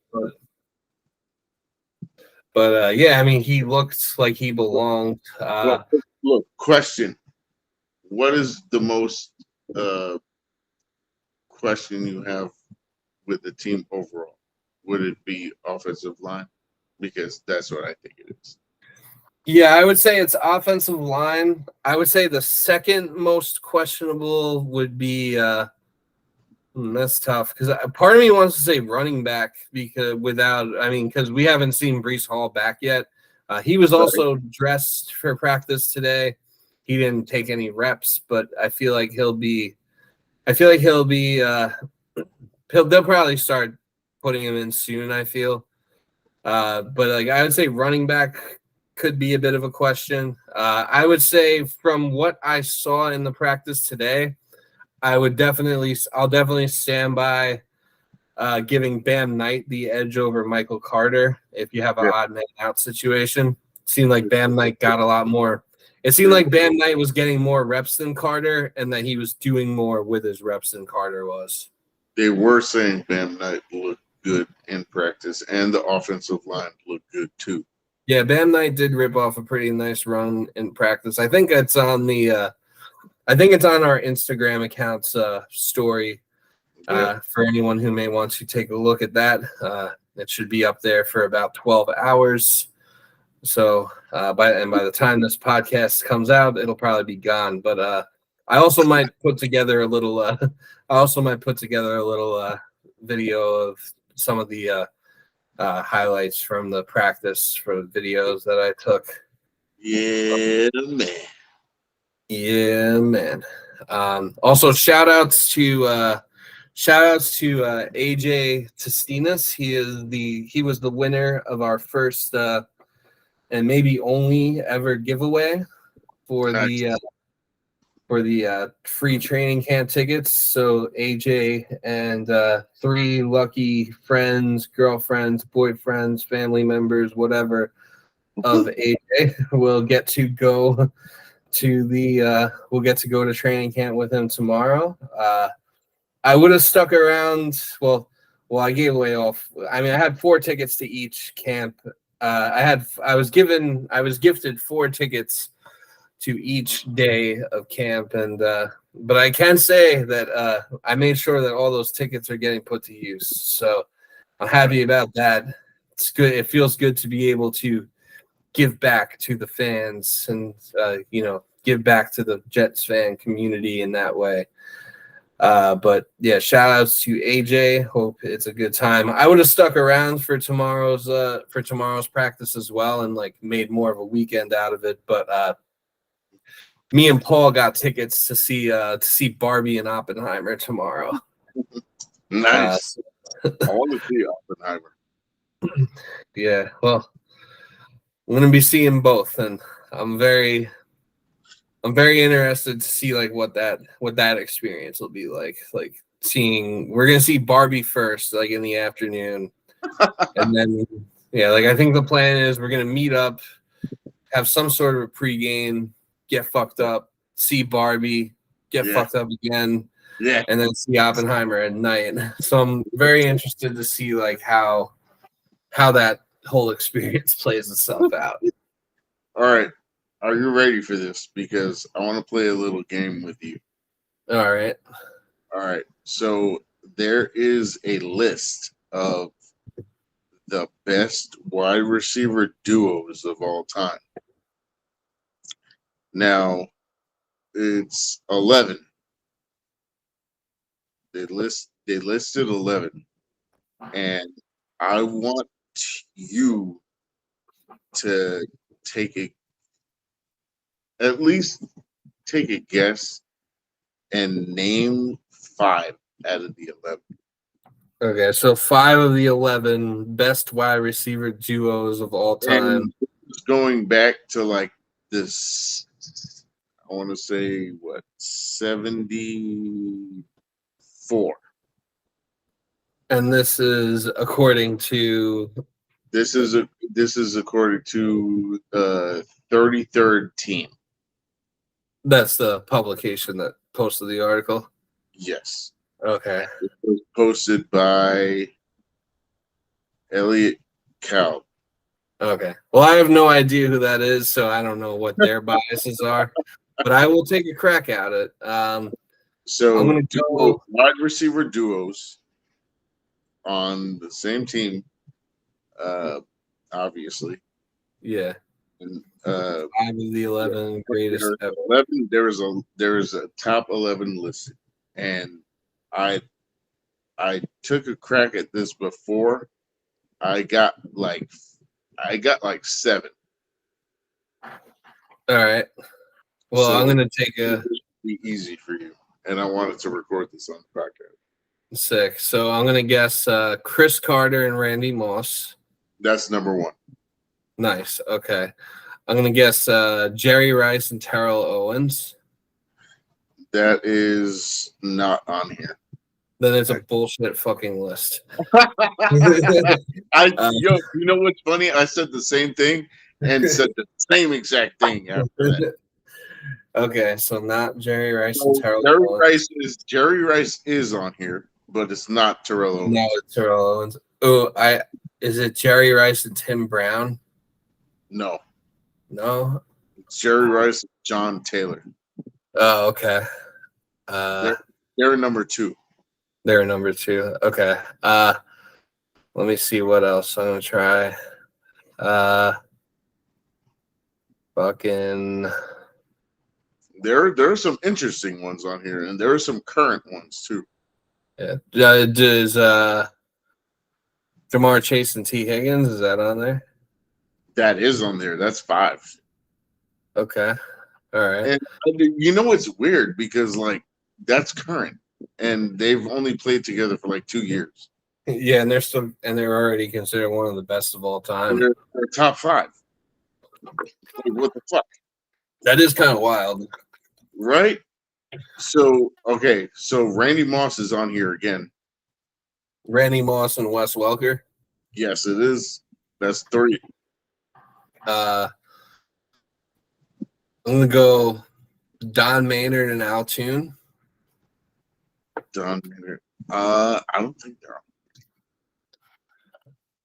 but I mean, he looked like he belonged. Look, question: what is the most question you have with the team overall? Would it be offensive line? Because that's what I think it is. Yeah, I would say it's offensive line. I would say the second most questionable would be that's tough because part of me wants to say running back because we haven't seen Breece Hall back yet. He was also dressed for practice today. He didn't take any reps, but I feel like he'll be. They'll probably start putting him in soon. I feel, but like I would say running back could be a bit of a question. I would say from what I saw in the practice today, I'll definitely stand by giving Bam Knight the edge over Michael Carter if you have an odd man out situation. It seemed like Bam Knight got a lot more. It seemed like Bam Knight was getting more reps than Carter, and that he was doing more with his reps than Carter was. They were saying Bam Knight looked good in practice, and the offensive line looked good too. Yeah, Bam Knight did rip off a pretty nice run in practice. I think it's on our Instagram account's story for anyone who may want to take a look at that. It should be up there for about 12 hours. So by the time this podcast comes out, it'll probably be gone. But I also might put together a little video of some of the highlights from the practice for the videos that I took. Yeah, man. Also, shout outs to AJ Testinas. He was the winner of our first and maybe only ever giveaway for the free training camp tickets. So AJ and 3 lucky friends, girlfriends, boyfriends, family members, whatever of AJ will get to go to training camp with him tomorrow. I would have stuck around. Well, I gave away I had 4 tickets to each camp. I was gifted 4 tickets to each day of camp, and but I can say that I made sure that all those tickets are getting put to use. So I'm happy about that. It's good. It feels good to be able to give back to the fans and, give back to the Jets fan community in that way. But yeah, shout outs to AJ. Hope it's a good time. I would have stuck around for tomorrow's practice as well and like made more of a weekend out of it. But me and Paul got tickets to see Barbie and Oppenheimer tomorrow. Nice. I want to see Oppenheimer. Yeah, well, I'm gonna be seeing both, and I'm very interested to see like what that experience will be like. Like we're gonna see Barbie first, like in the afternoon, and then like I think the plan is we're gonna meet up, have some sort of a pregame, get fucked up, see Barbie, get fucked up again, and then see Oppenheimer at night. So I'm very interested to see like how that whole experience plays itself out. All right. Are you ready for this? Because I want to play a little game with you. All right. All right. So there is a list of the best wide receiver duos of all time. Now, it's 11. They listed 11. And I want you to at least take a guess and name 5 out of the 11. Okay, so 5 of the 11 best wide receiver duos of all time. And going back to like this, I want to say 74. And this is according to. This is according to 33rd Team. That's the publication that posted the article. Yes. Okay. It was posted by Elliot Kalb. Okay. Well, I have no idea who that is, so I don't know what their biases are, but I will take a crack at it. So I'm gonna go wide receiver duos on the same team, obviously. Yeah. And, 5 of the 11 greatest ever. 11. There is a top 11 listed, and I took a crack at this before. I got like 7. All right. Well, so I'm gonna take be easy for you, and I wanted to record this on the podcast. Sick. So I'm gonna guess Chris Carter and Randy Moss. That's number 1. Nice. Okay. I'm gonna guess Jerry Rice and Terrell Owens. That is not on here. Then it's a bullshit fucking list. You know what's funny? I said the same thing and said the same exact thing after that. Okay, so not Jerry Rice and Terrell Owens. Jerry Rice is on here, but it's not Terrell Owens. No, it's Terrell Owens. Oh, is it Jerry Rice and Tim Brown? No. It's Jerry Rice and John Taylor. Oh, okay. They're number 2. They're number 2. Okay. Let me see what else I'm gonna try. There are some interesting ones on here, and there are some current ones too. Yeah. Does Jamar Chase and T. Higgins, is that on there? That is on there. That's 5. Okay. All right. And you know it's weird because like that's current, and they've only played together for like 2 years. Yeah, and they're already considered one of the best of all time. They're top 5. What the fuck? That is kind of wild, right? So Randy Moss is on here again. Randy Moss and Wes Welker. Yes, it is. That's 3. I'm gonna go Don Maynard and Al Toon. Don Maynard. I don't think they're on.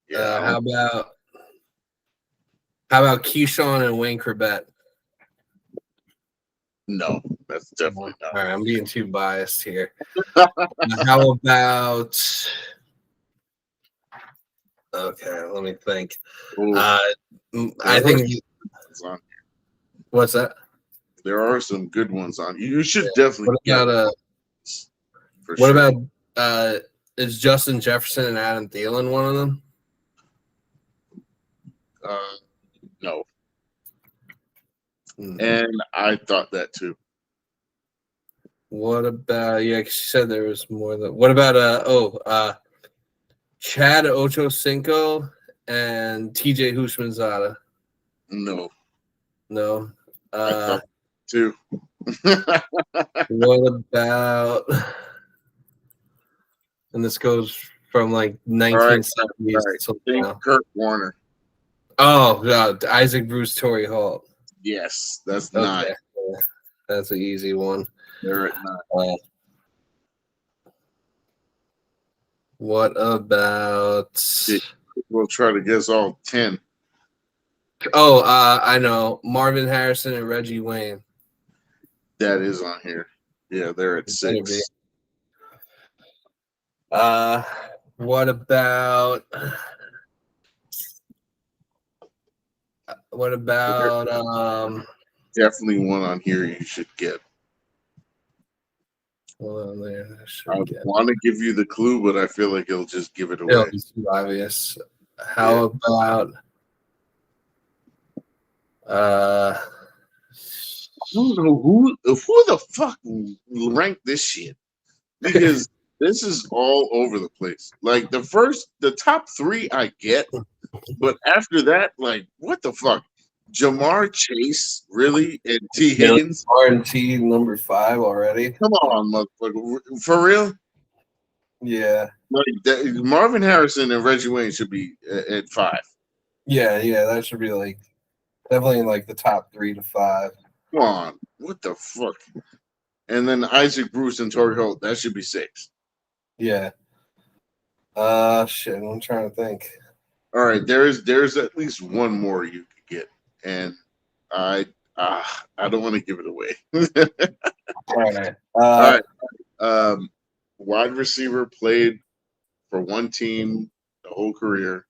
Yeah. How about Keyshawn and Wayne Corbett? No, that's definitely not. All right, I'm being too biased here. How about Okay, let me think. Oh, I think. What's that? There are some good ones on. You should definitely. What about For what sure. about is Justin Jefferson and Adam Thielen one of them? No. And I thought that too. What about yeah? 'Cause you said there was more than. What about Chad Ochocinco and TJ Hushmanzada? No. No. I thought too. What about? And this goes from like 1970s to now. Kurt Warner. Oh God, Isaac Bruce, Torrey Holt. Yes, that's 9. Yeah, that's an easy one. They're at 9. What about? We'll try to guess all 10. Oh, I know Marvin Harrison and Reggie Wayne. That is on here. Yeah, they're at 6. What about? Definitely one on here you should get. Hold on there. I want to give you the clue, but I feel like it'll just give it away. It'll be too obvious. How about? I don't know who the fuck ranked this shit, because this is all over the place. Like the top 3 I get, but after that, like what the fuck? Jamar Chase, really, and T. Higgins. R&T number 5 already. Come on, motherfucker, for real? Yeah. Like Marvin Harrison and Reggie Wayne should be at 5. Yeah, that should be like definitely in like the top 3 to 5. Come on, what the fuck? And then Isaac Bruce and Torrey Holt, that should be 6. Yeah. Shit, I'm trying to think. All right, there's at least one more you could get, and I don't want to give it away. All right. All right. Wide receiver played for one team the whole career.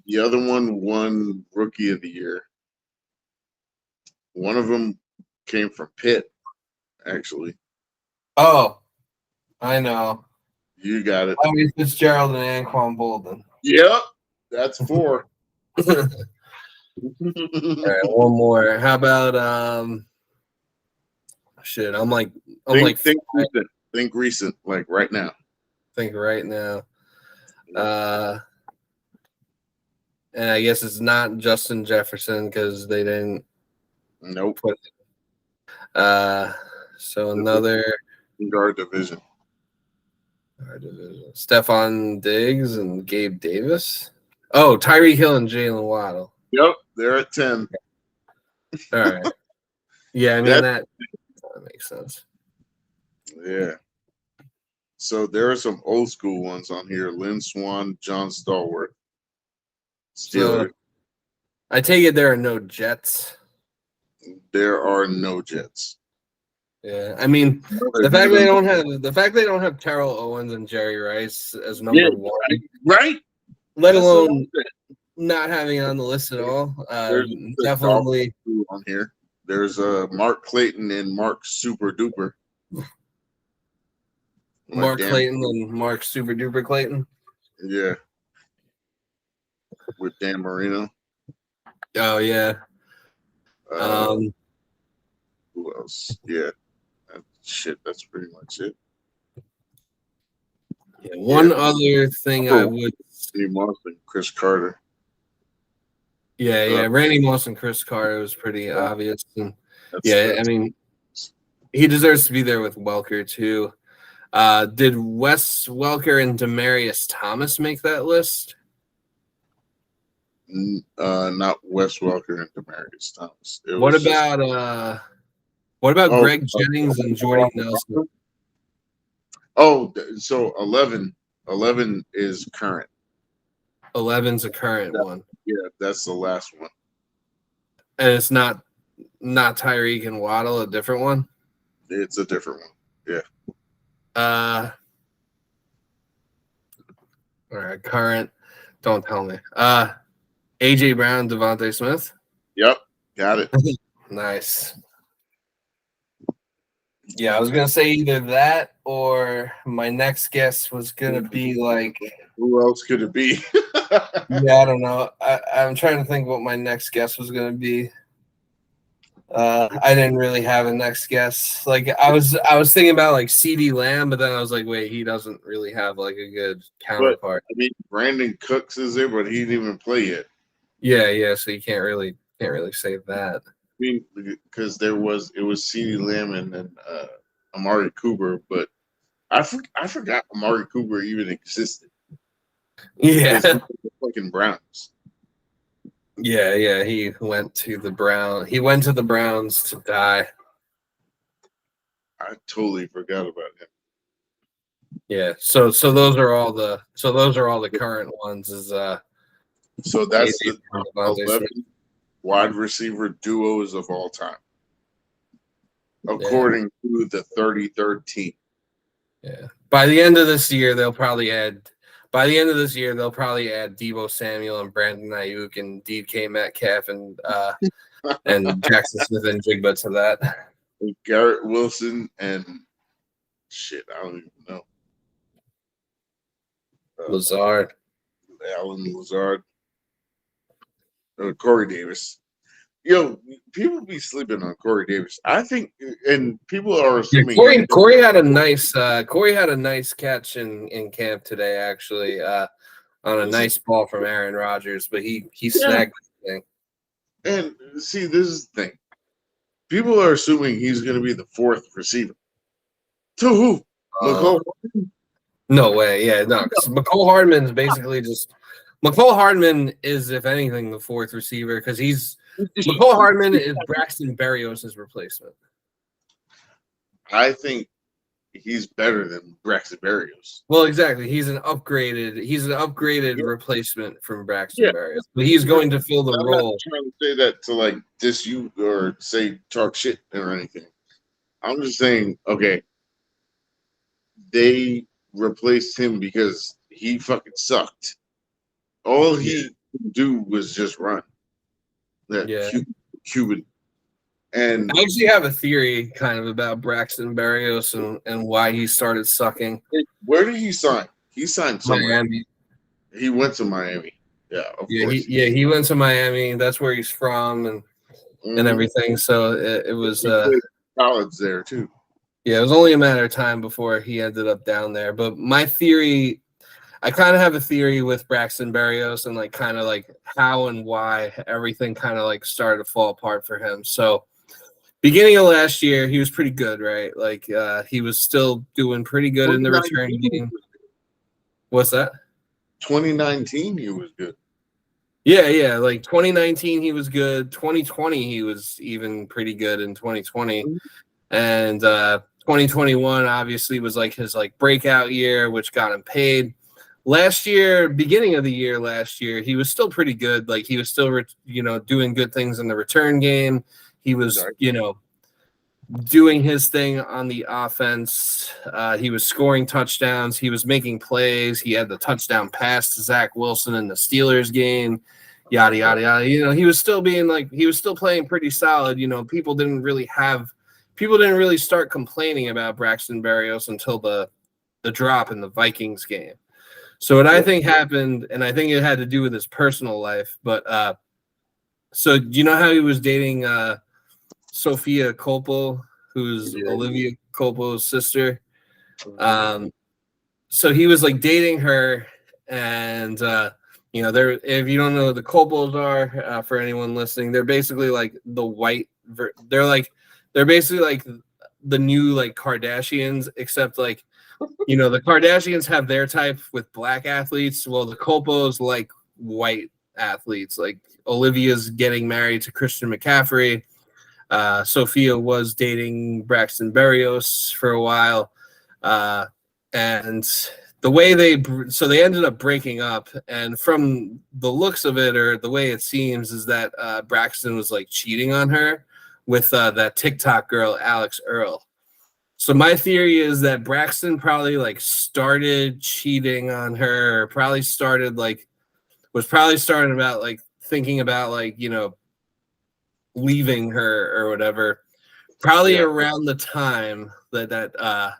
The other one won Rookie of the Year. One of them came from Pitt, actually. Oh, I know. You got it. Larry Fitzgerald and Anquan Bolden. Yep, that's 4. All right, one more. How about shit? Think recent, like right now. Think right now. And I guess it's not Justin Jefferson because they didn't. Nope. Put so another guard division. Stephon Diggs and Gabe Davis. Oh, Tyreek Hill and Jalen Waddle. Yep, they're at 10. All right. Yeah, I mean that makes sense. Yeah. So there are some old school ones on here. Lynn Swann, John Stallworth. Steelers. So, I take it there are no Jets. There are no Jets. Yeah, I mean the fact they don't have Terrell Owens and Jerry Rice as number 1, right? Let alone not having it on the list at all. Definitely on here. There's Mark Clayton and Mark Super Duper. Mark Clayton and Mark Super Duper Clayton. Yeah. With Dan Marino. Oh yeah. Who else? Yeah. That's pretty much it. Yeah, one other thing I would Randy Moss and Chris Carter. Yeah. Randy Moss and Chris Carter was pretty obvious. And I mean, he deserves to be there with Welker too. Did Wes Welker and Demaryius Thomas make that list? Not Wes Welker and Demaryius Thomas. What about Greg Jennings and Jordy Nelson? Oh, so 11 is current. 11's a current one. Yeah, that's the last one. And it's not Tyreek and Waddle, a different one? It's a different one. Yeah. All right, current. Don't tell me. AJ Brown, Devontae Smith. Yep, got it. Nice. Yeah, I was gonna say either that or my next guess was gonna be like. Who else could it be? Yeah, I don't know. I'm trying to think what my next guess was gonna be. I didn't really have a next guess. Like I was thinking about like CD Lamb, but then I was like, wait, he doesn't really have like a good counterpart. But, I mean, Brandon Cooks is there, but he didn't even play yet. Yeah. So you can't really say that. I mean, because it was CeeDee Lamb and then Amari Cooper, but I forgot Amari Cooper even existed. Yeah. The fucking Browns. Yeah. He went to the Browns. He went to the Browns to die. I totally forgot about him. Yeah. So those are all the current ones. Is so that's the 11 wide receiver duos of all time, according to the 33rd team. Yeah. By the end of this year, they'll probably add Deebo Samuel and Brandon Ayuk and DK Metcalf and Jackson Smith and Jigba to that. Garrett Wilson and shit, I don't even know. Lazard. Allen Lazard. Corey Davis. Yo, people be sleeping on Corey Davis. I think, and people are assuming Corey had a nice catch in camp today, actually, on a nice ball from Aaron Rodgers, but he snagged the thing. And see, this is the thing. People are assuming he's going to be the fourth receiver. To who? Mecole Hardman? No way. Yeah, no. Mecole Hardman's basically Mecole Hardman is, if anything, the fourth receiver because Mecole Hardman is Braxton Berrios' replacement. I think he's better than Braxton Berrios. Well, exactly. He's an upgraded replacement from Braxton Berrios. But he's going to fill the role. I'm not trying to say that to like diss you or say talk shit or anything. I'm just saying, okay, they replaced him because he fucking sucked. All he could do was just run. That Cuban. And I actually have a theory kind of about Braxton Berrios and why he started sucking. Where did he sign? He signed somewhere. Miami. He went to Miami. Yeah, of course. He went to Miami. That's where he's from and everything. So it was college there too. Yeah, it was only a matter of time before he ended up down there. But my theory, I kind of have a theory with Braxton Berrios and like kind of like how and why everything kind of like started to fall apart for him. So beginning of last year, he was pretty good, right? Like he was still doing pretty good in the return game. What's that? 2019, he was good. Yeah. Like 2019, he was good. 2020, he was even pretty good in 2020. And 2021 obviously was like his like breakout year, which got him paid. Last year, beginning of the year last year, he was still pretty good. Like he was still, doing good things in the return game. He was, doing his thing on the offense. He was scoring touchdowns. He was making plays. He had the touchdown pass to Zach Wilson in the Steelers game. Yada yada yada. He was still playing pretty solid. People didn't really start complaining about Braxton Berrios until the drop in the Vikings game. So what I think happened, and I think it had to do with his personal life, but so do you know how he was dating Sophia Coppola, who's Olivia Coppo's sister? So he was like dating her, and they're, if you don't know who the Coppolas are, for anyone listening, they're basically like the white. They're basically like the new like Kardashians, except like the Kardashians have their type with black athletes. Well, the Coppos like white athletes. Like Olivia's getting married to Christian McCaffrey. Sophia was dating Braxton Berrios for a while, and the way they ended up breaking up. And from the looks of it, or the way it seems, is that Braxton was like cheating on her with that TikTok girl Alex Earl. So my theory is that Braxton probably like started cheating on her, or probably started like was probably starting about like thinking about like, you know, leaving her or whatever. Probably around the time that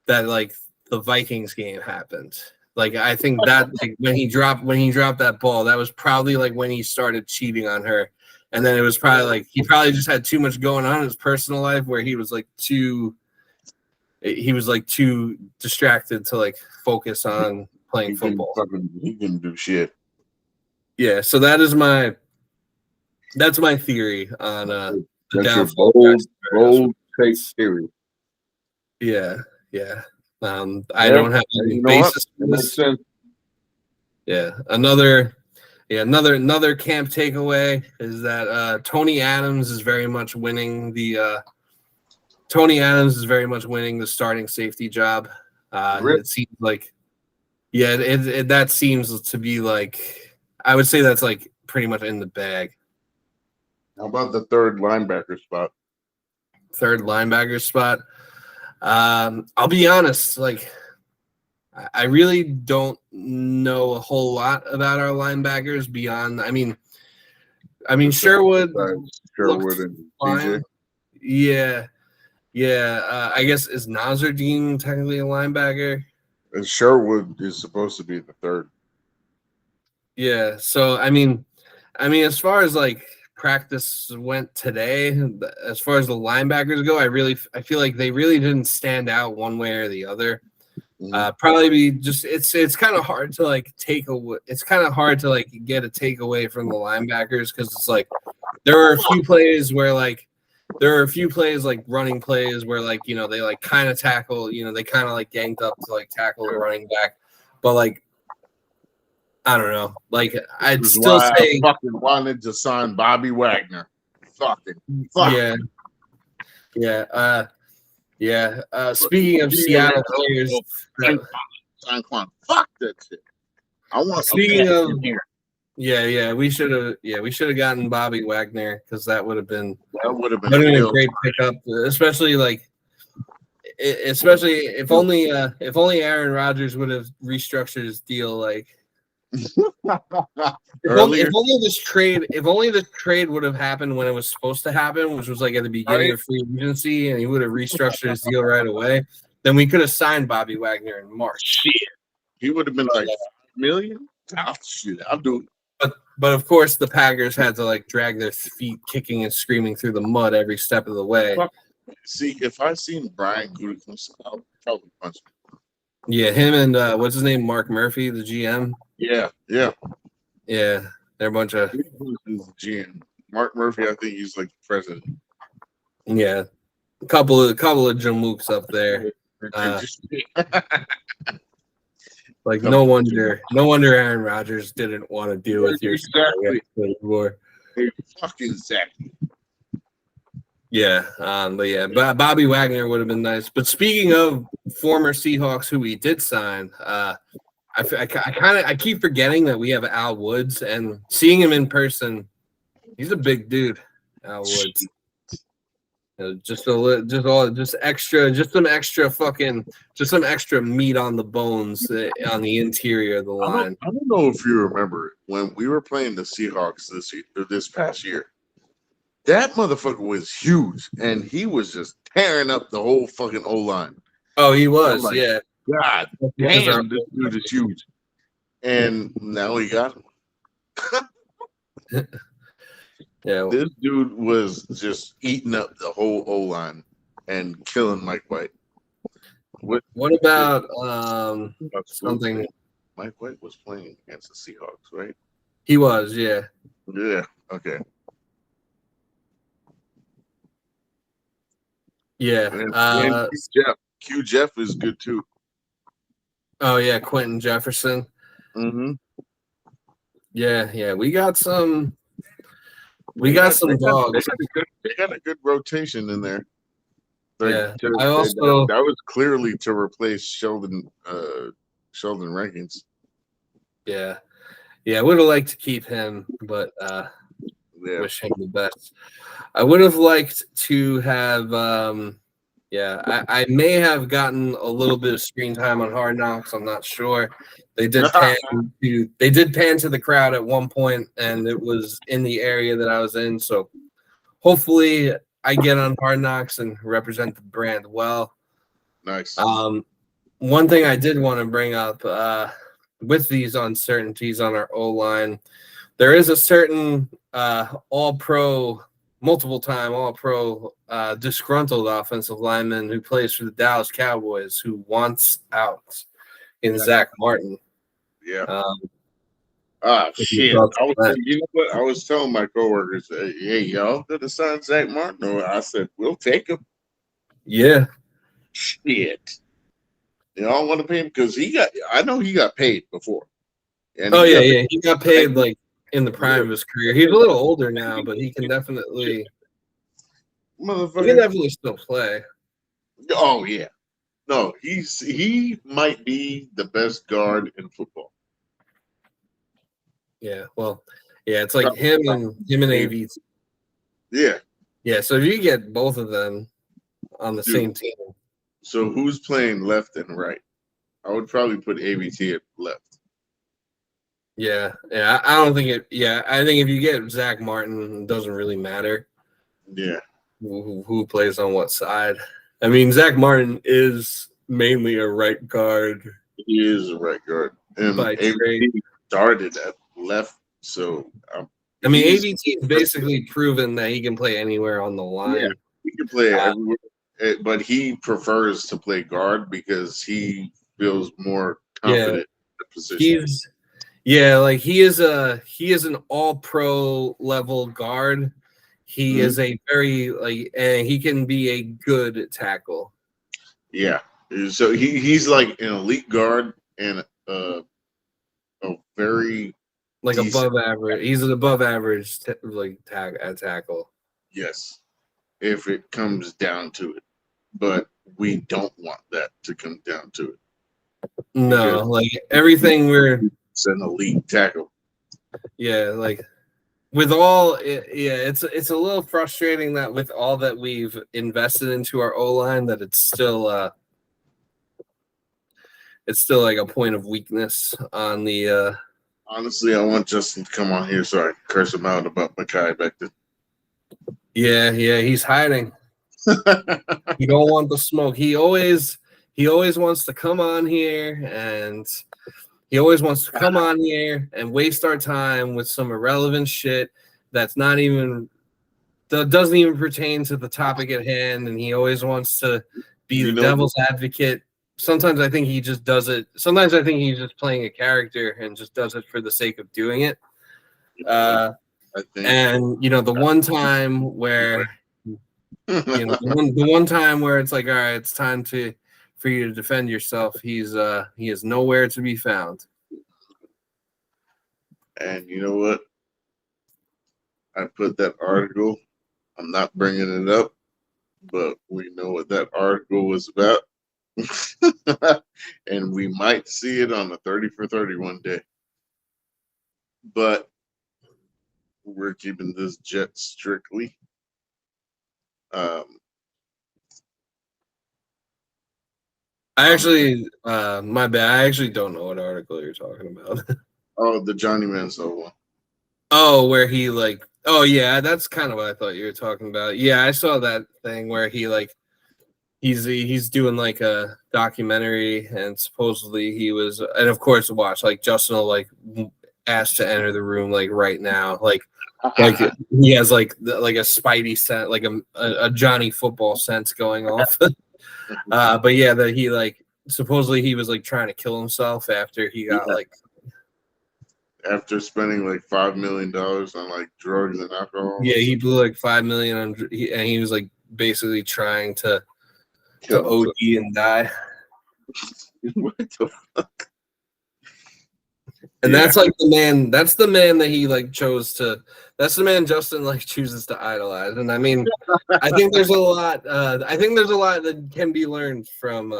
like the Vikings game happened. Like I think that like when he dropped that ball, that was probably like when he started cheating on her. And then it was probably like he probably just had too much going on in his personal life where he was like too distracted to like focus on playing football. He can do shit. Yeah, so that's my theory on the downfall. Bold take theory. Yeah. I don't have any basis for this. Yeah, another camp takeaway is that Tony Adams is very much winning the starting safety job. It seems like, that seems to be like, I would say that's like pretty much in the bag. How about the third linebacker spot? I'll be honest, like I really don't know a whole lot about our linebackers beyond. I mean, Sherwood and DJ. Yeah. I guess is Nazardine technically a linebacker? And Sherwood is supposed to be the third. Yeah. So I mean, as far as like practice went today, as far as the linebackers go, I feel like they really didn't stand out one way or the other. Probably be just it's kind of hard to like take away. It's kind of hard to like get a takeaway from the linebackers because it's like there are a few plays like running plays where like, you know, they like kind of tackle, you know, they kind of like ganked up to like tackle the running back, but like I don't know, like I'd still say I fucking wanted to sign Bobby Wagner. Fuck. Speaking of Seattle players, fuck that shit. I want. Speaking of, we should have gotten Bobby Wagner because that would have been a great pickup, especially if only Aaron Rodgers would have restructured his deal like. If only this trade would have happened when it was supposed to happen, which was like at the beginning of free agency, and he would have restructured his deal right away, then we could have signed Bobby Wagner in March. Shit, he would have been like $5 million. Oh, shit, I'll do it. But of course, the Packers had to like drag their feet, kicking and screaming through the mud every step of the way. See, if I seen Brian Gutekunst, I'll probably punch him. Yeah, him and what's his name, Mark Murphy, the GM. Yeah. They're a bunch of GM. Mark Murphy, I think he's like the president. Yeah, a couple of Jamooks up there. Like no wonder Aaron Rodgers didn't want to deal with your anymore. Exactly. Yeah, but Bobby Wagner would have been nice. But speaking of former Seahawks who we did sign, I keep forgetting that we have Al Woods, and seeing him in person, he's a big dude. Al Woods, just some extra meat on the bones on the interior of the line. I don't know if you remember when we were playing the Seahawks this past year. That motherfucker was huge, and he was just tearing up the whole fucking O-line. Oh, he was, like, yeah. God damn, this dude is huge. And now he got him. Yeah, this dude was just eating up the whole O-line and killing Mike White. What about something? Mike White was playing against the Seahawks, right? He was, yeah. Yeah, okay. Yeah. And Q Jeff is good too. Oh yeah, Quentin Jefferson. Mm-hmm. Yeah. We got some dogs. They got a good rotation in there. Yeah. That was clearly to replace Sheldon Rankins. Yeah. I would have liked to keep him, but wish him the best. I would have liked to have Yeah, I may have gotten a little bit of screen time on Hard Knocks. I'm not sure. They did pan to the crowd at one point, and it was in the area that I was in. So hopefully, I get on Hard Knocks and represent the brand well. Nice. One thing I did want to bring up with these uncertainties on our O-line, there is a certain multiple-time All-Pro disgruntled offensive lineman who plays for the Dallas Cowboys who wants out in Zach Martin. Yeah. Shit. You know what? I was telling my coworkers, hey, y'all gonna sign Zach Martin? Or I said, we'll take him. Yeah. Shit. Y'all want to pay him? Because I know he got paid before. And he got paid like in the prime of his career. He's a little older now, but he can definitely still play. Oh yeah. No, he might be the best guard in football. Yeah, well, yeah, it's like him and AVT. Yeah. Yeah, so if you get both of them on the same team. So who's playing left and right? I would probably put AVT at left. Yeah, I don't think it. Yeah, I think if you get Zach Martin, it doesn't really matter. Yeah, who plays on what side? I mean, Zach Martin is mainly a right guard. He is a right guard, and AVT started at left. So I mean, AVT has basically proven that he can play anywhere on the line. Yeah, he can play everywhere, but he prefers to play guard because he feels more confident in the position. He is an all-pro level guard. He is a very and he can be a good tackle. Yeah, so he's like an elite guard and a very above average. He's an above average tackle. Yes, if it comes down to it, but we don't want that to come down to it. No, everything it's an elite tackle. Yeah, with all it's a little frustrating that with all that we've invested into our O-line that it's still like a point of weakness on the Honestly, I want Justin to come on here so I can curse him out about Makai Becton. Yeah, he's hiding. You don't want the smoke. He always wants to come on here and waste our time with some irrelevant shit that doesn't even pertain to the topic at hand, and he always wants to be the devil's advocate. Sometimes I think he just does it. Sometimes I think he's just playing a character and just does it for the sake of doing it. And the one time where the one time where it's like, all right, it's time for you to defend yourself, he is nowhere to be found. And you know what? I put that article. I'm not bringing it up, but we know what that article was about. And we might see it on the 30 for 31 day. But we're keeping this jet strictly. I actually, my bad. I actually don't know what article you're talking about. Oh, the Johnny Manziel one. Oh, where he oh yeah, that's kind of what I thought you were talking about. Yeah, I saw that thing where he he's doing a documentary, and supposedly he was, and of course watch Justin will ask to enter the room right now, he has a Spidey sense, a Johnny football sense going off. But yeah, that he supposedly he was trying to kill himself after he got after spending $5 million on drugs and alcohol. Yeah, he blew $5 million on, and he was basically trying to OD and die. What the fuck? And that's the man. That's the man that he chose to. That's the man Justin chooses to idolize. And I mean, I think there's a lot. I think there's a lot that can be learned from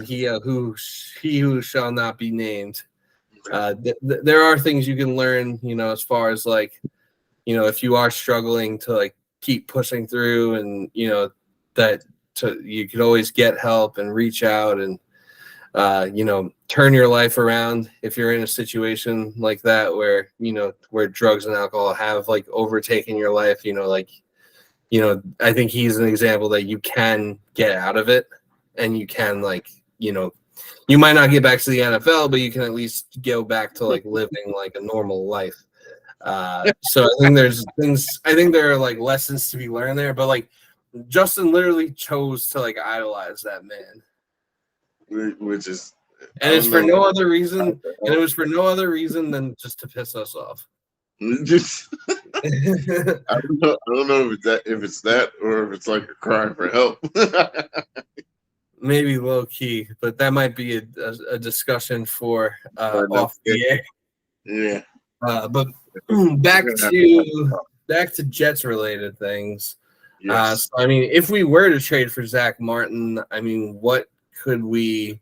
he who shall not be named. There are things you can learn, as far as if you are struggling to keep pushing through, and that you could always get help and reach out and turn your life around if you're in a situation like that where drugs and alcohol have like overtaken your life. I think he's an example that you can get out of it, and you can you might not get back to the NFL, but you can at least go back to like living like a normal life. So I think there's things. I think there are like lessons to be learned there, but like Justin literally chose to like idolize that man, which is, and it's for no other reason. And it was for no other reason than just to piss us off. Just I don't know if it's that or if it's like a cry for help. Maybe low key, but that might be a discussion for off the air. Yeah. But back to Jets related things. Yes. So, I mean, if we were to trade for Zach Martin, I mean, what could we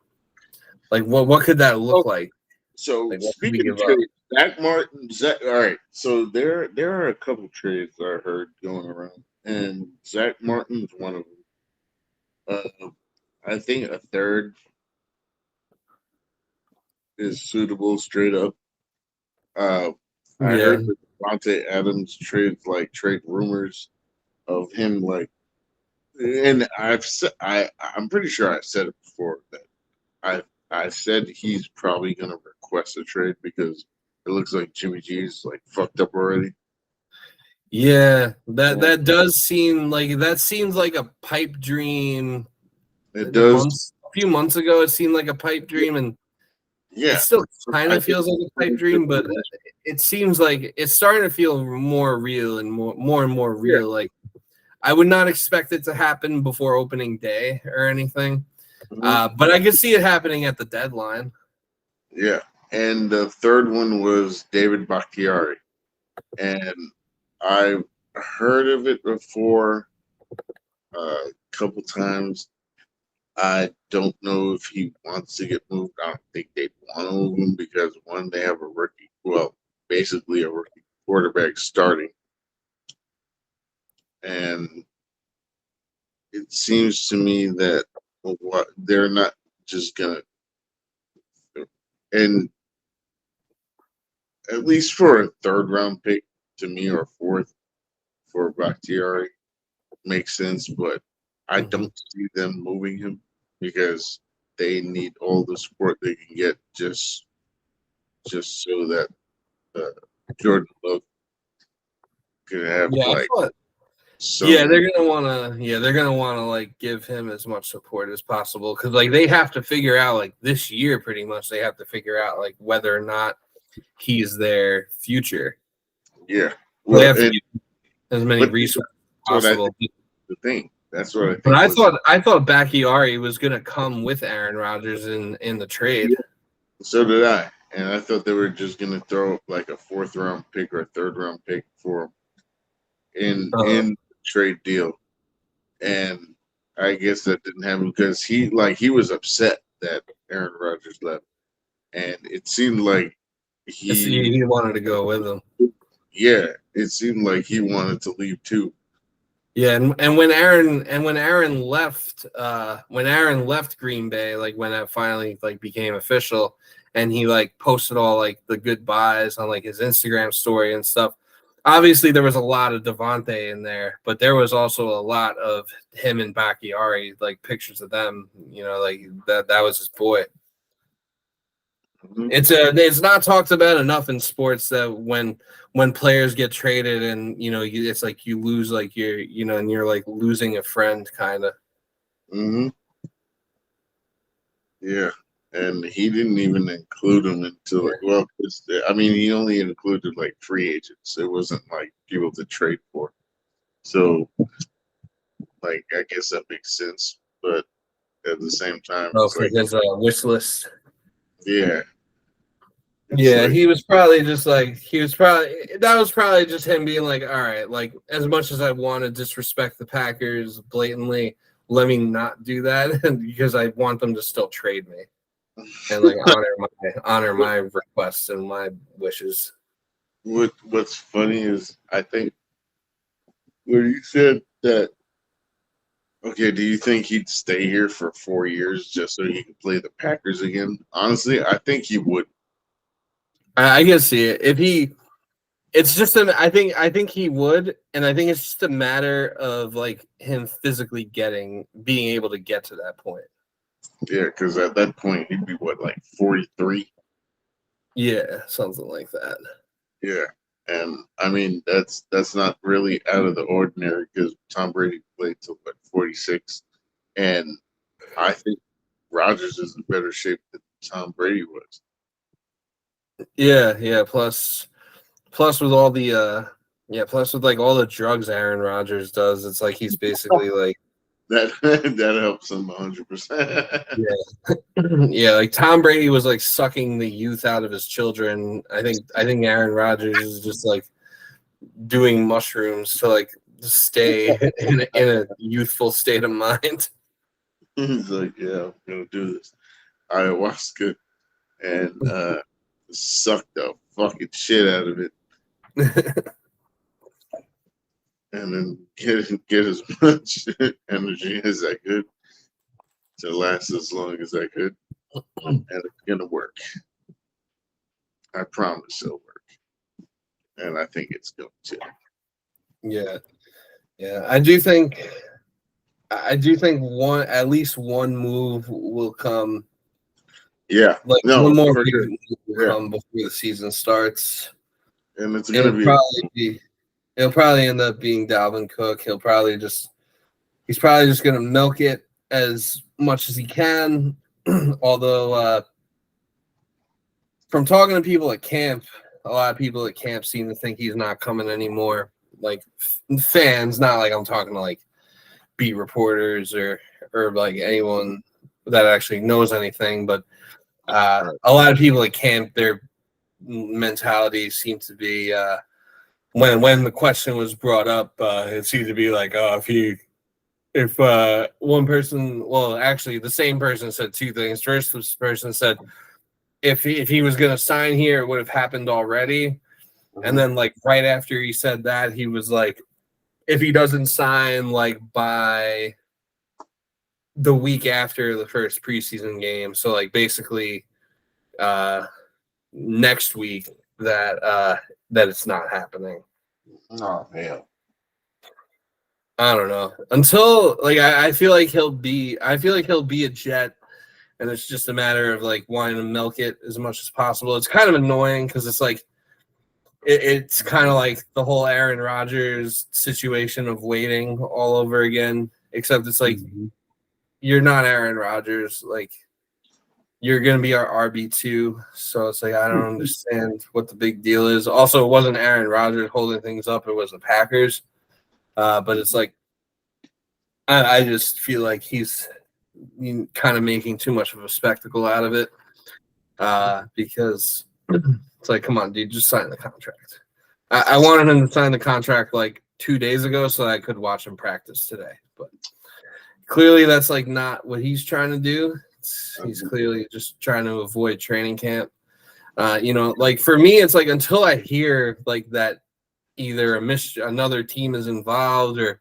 like? What could that look like? So like, speaking of trade, Zach Martin, all right. So there are a couple trades I heard going around, and Zach Martin's one of them. I think a third is suitable straight up. I heard that Devontae Adams trade rumors of him and I'm pretty sure I said it before that I said he's probably gonna request a trade because it looks like Jimmy G's like fucked up already. Yeah, that does seem like seems like a pipe dream. It does. A few months ago, it seemed like a pipe dream, and it still kind of feels like a pipe dream, but it seems like it's starting to feel more real and more real. Like I would not expect it to happen before opening day or anything, but I could see it happening at the deadline. Yeah, and the third one was David Bakhtiari, and I've heard of it before a couple times. I don't know if he wants to get moved. I don't think they'd want to move him because one, they have a rookie, basically a rookie quarterback starting, and it seems to me that they're not just gonna, and at least for a third round pick to me or fourth for Bakhtiari makes sense, but I don't see them moving him because they need all the support they can get just so that Jordan Love could have they're gonna wanna like give him as much support as possible because like they have to figure out like this year pretty much they have to figure out like whether or not he's their future. Yeah, they have to get as many resources as possible. The thing. That's what I think. But I thought Bakhtiari was gonna come with Aaron Rodgers in the trade. So did I, and I thought they were just gonna throw like a fourth round pick or a third round pick for him in the trade deal, and I guess that didn't happen because he was upset that Aaron Rodgers left, and it seemed like he wanted to go with him. Yeah, it seemed like he wanted to leave too. Yeah, and when Aaron left Green Bay, like when that finally like became official, and he like posted all like the goodbyes on like his Instagram story and stuff. Obviously, there was a lot of Devontae in there, but there was also a lot of him and Bakhtiari, like pictures of them. Like that was his boy. It's not talked about enough in sports that when players get traded and it's like you lose like and you're like losing a friend kind of. Yeah, and he didn't even include them until he only included like free agents. It wasn't like people to trade for. So like I guess that makes sense, but at the same time, for his wish list. Yeah. Yeah, he was probably just that was probably just him being like, all right, like as much as I want to disrespect the Packers blatantly, let me not do that because I want them to still trade me and like honor my requests and my wishes. What's funny is I think when you said that Okay, do you think he'd stay here for 4 years just so he could play the Packers again? Honestly, I think he would. I can see it. If he, it's just I think he would, and I think it's just a matter of like him physically being able to get to that point. Yeah, because at that point he'd be what, like 43? Yeah, something like that. Yeah, and I mean that's not really out of the ordinary because Tom Brady played till what, 46, and I think Rodgers is in better shape than Tom Brady was. Yeah. Plus with all the plus with like all the drugs Aaron Rodgers does, it's like he's basically like That helps him 100%. yeah, like Tom Brady was like sucking the youth out of his children. I think Aaron Rodgers is just like doing mushrooms to like stay in a youthful state of mind. He's like, yeah, I'm gonna do this ayahuasca and suck the fucking shit out of it, and then get as much energy as I could to last as long as I could, and it's gonna work. I promise it'll work, and I think it's going to. Yeah. I do think at least one move will come. Yeah, Like no, one more for sure. move will come before the season starts. And it's gonna It'll probably end up being Dalvin Cook. He's probably just gonna milk it as much as he can. Although from talking to people at camp, a lot of people at camp seem to think he's not coming anymore. Like fans, not like I'm talking to like beat reporters or like anyone that actually knows anything, but a lot of people at camp, their mentality seemed to be when the question was brought up, it seemed to be like, oh, if one person, well, actually the same person said two things. First, this person said if he was going to sign here, it would have happened already. And then like right after he said that, he was like, if he doesn't sign like by the week after the first preseason game, so like basically next week, that it's not happening. Oh hell. I don't know. Until like I feel like he'll be a Jet, and it's just a matter of like wanting to milk it as much as possible. It's kind of annoying because it's like it's kind of like the whole Aaron Rodgers situation of waiting all over again, except it's like you're not Aaron Rodgers. Like you're gonna be our RB2, so it's like I don't understand what the big deal is. Also, it wasn't Aaron Rodgers holding things up; it was the Packers. But it's like I just feel like he's kind of making too much of a spectacle out of it because it's like, come on, dude, just sign the contract. I wanted him to sign the contract like 2 days ago so I could watch him practice today, but clearly that's like not what he's trying to do. He's clearly just trying to avoid training camp. Like for me, it's like until I hear like that either another team is involved or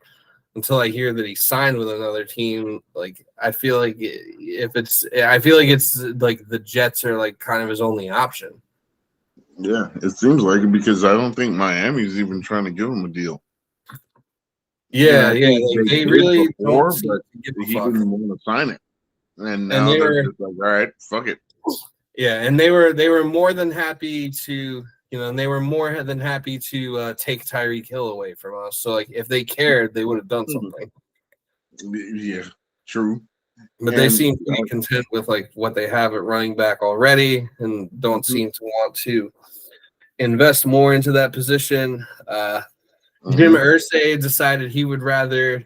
until I hear that he signed with another team, like I feel like it's like the Jets are like kind of his only option. Yeah, it seems like it because I don't think Miami's even trying to give him a deal. Yeah, like they really before, but he didn't want to sign it, and now they're just like, all right, fuck it. Yeah, and they were more than happy to. And they were more than happy to take Tyreek Hill away from us. So, like, if they cared, they would have done something. Yeah, true. But they seem pretty content with, like, what they have at running back already and don't seem to want to invest more into that position. Jim Irsay decided he would rather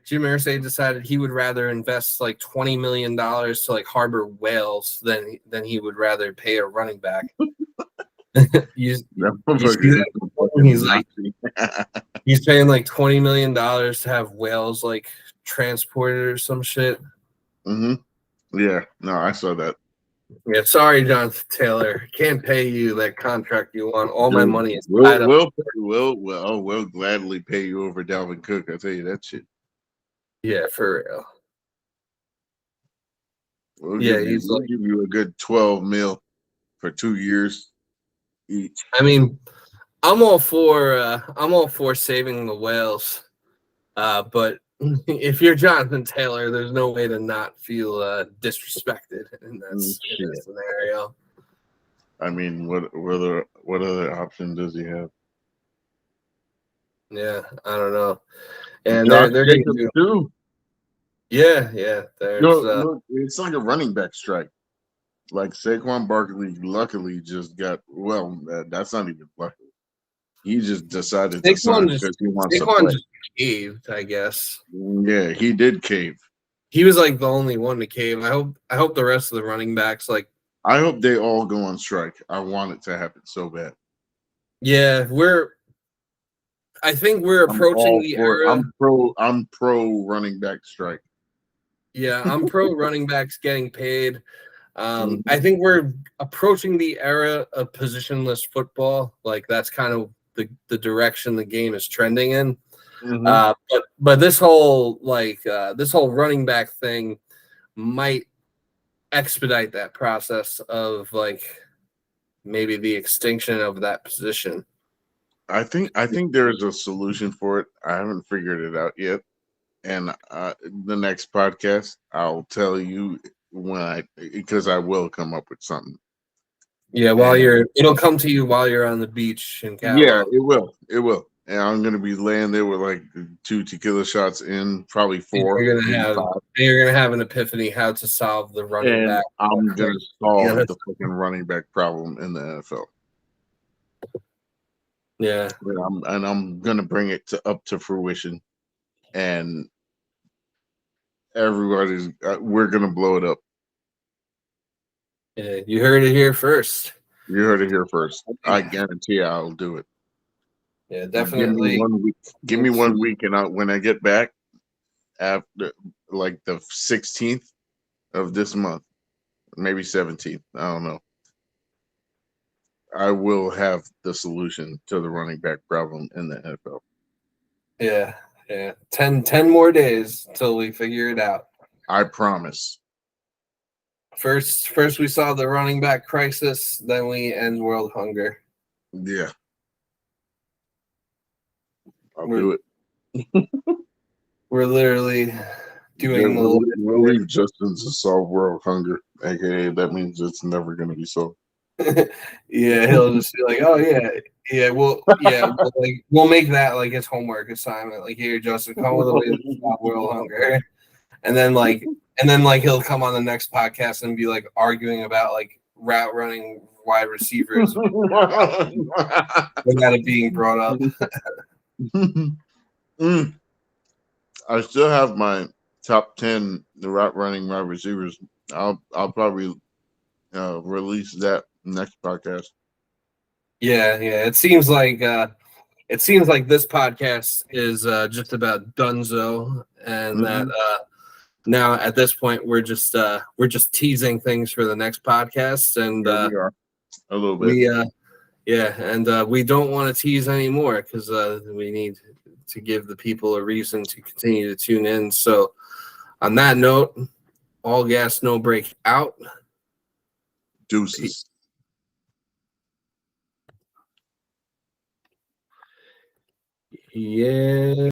invest, like, $20 million to, like, harbor whales than he would rather pay a running back. he's paying like $20 million to have whales like transported or some shit. Yeah, no, I saw that. Yeah, sorry, Jonathan Taylor, can't pay you that contract you want. All my money is tied up. We'll gladly pay you over Dalvin Cook. I'll tell you that shit. Yeah, for real. We'll Yeah, give you a good 12 mil for 2 years each. I mean, I'm all for saving the whales. But if you're Jonathan Taylor, there's no way to not feel disrespected in that scenario. I mean, what other option does he have? Yeah, I don't know. And Josh they're Jacobs going to too. Yeah. There's Look, it's like a running back strike. Like Saquon Barkley, luckily just got that's not even lucky. He just decided to sign because he wants to play. Just caved, I guess. Yeah, he did cave. He was like the only one to cave. I hope the rest of the running backs I hope they all go on strike. I want it to happen so bad. Yeah, I think we're approaching the era. I'm pro running back strike. Yeah, I'm pro running backs getting paid. I think we're approaching the era of positionless football. Like that's kind of the direction the game is trending in. But this whole running back thing might expedite that process of maybe the extinction of that position. I think there's a solution for it. I haven't figured it out yet. And the next podcast, I'll tell you because I will come up with something. Yeah, it'll come to you while you're on the beach in Cabo. Yeah, it will. And I'm gonna be laying there with like 2 tequila shots in, probably 4. You're gonna have an epiphany how to solve the running back. I'm gonna solve the fucking running back problem in the NFL. Yeah, and I'm gonna bring it up to fruition, and we're gonna blow it up. Yeah, you heard it here first. You heard it here first. I guarantee I'll do it. Yeah, definitely. Give me 1 week, and when I get back after like the 16th of this month, maybe 17th, I don't know. I will have the solution to the running back problem in the NFL. Yeah. 10 more days till we figure it out. I promise. First we saw the running back crisis, then we end world hunger. Yeah. I'll do it. We're literally doing we'll leave Justin to solve world hunger, aka that means it's never going to be solved. Yeah, he'll just be like, "Oh yeah, we'll make that like his homework assignment. Like, here, Justin, come with a way to stop world hunger." And then he'll come on the next podcast and be like arguing about like route running wide receivers without it being brought up. I still have my top 10 the route running wide receivers. I'll probably release that next podcast. Yeah. It seems like this podcast is just about Dunzo, and that now at this point we're just teasing things for the next podcast, and we are a little bit. We don't want to tease anymore because we need to give the people a reason to continue to tune in. So on that note, all gas, no break out. Deuces. Yeah.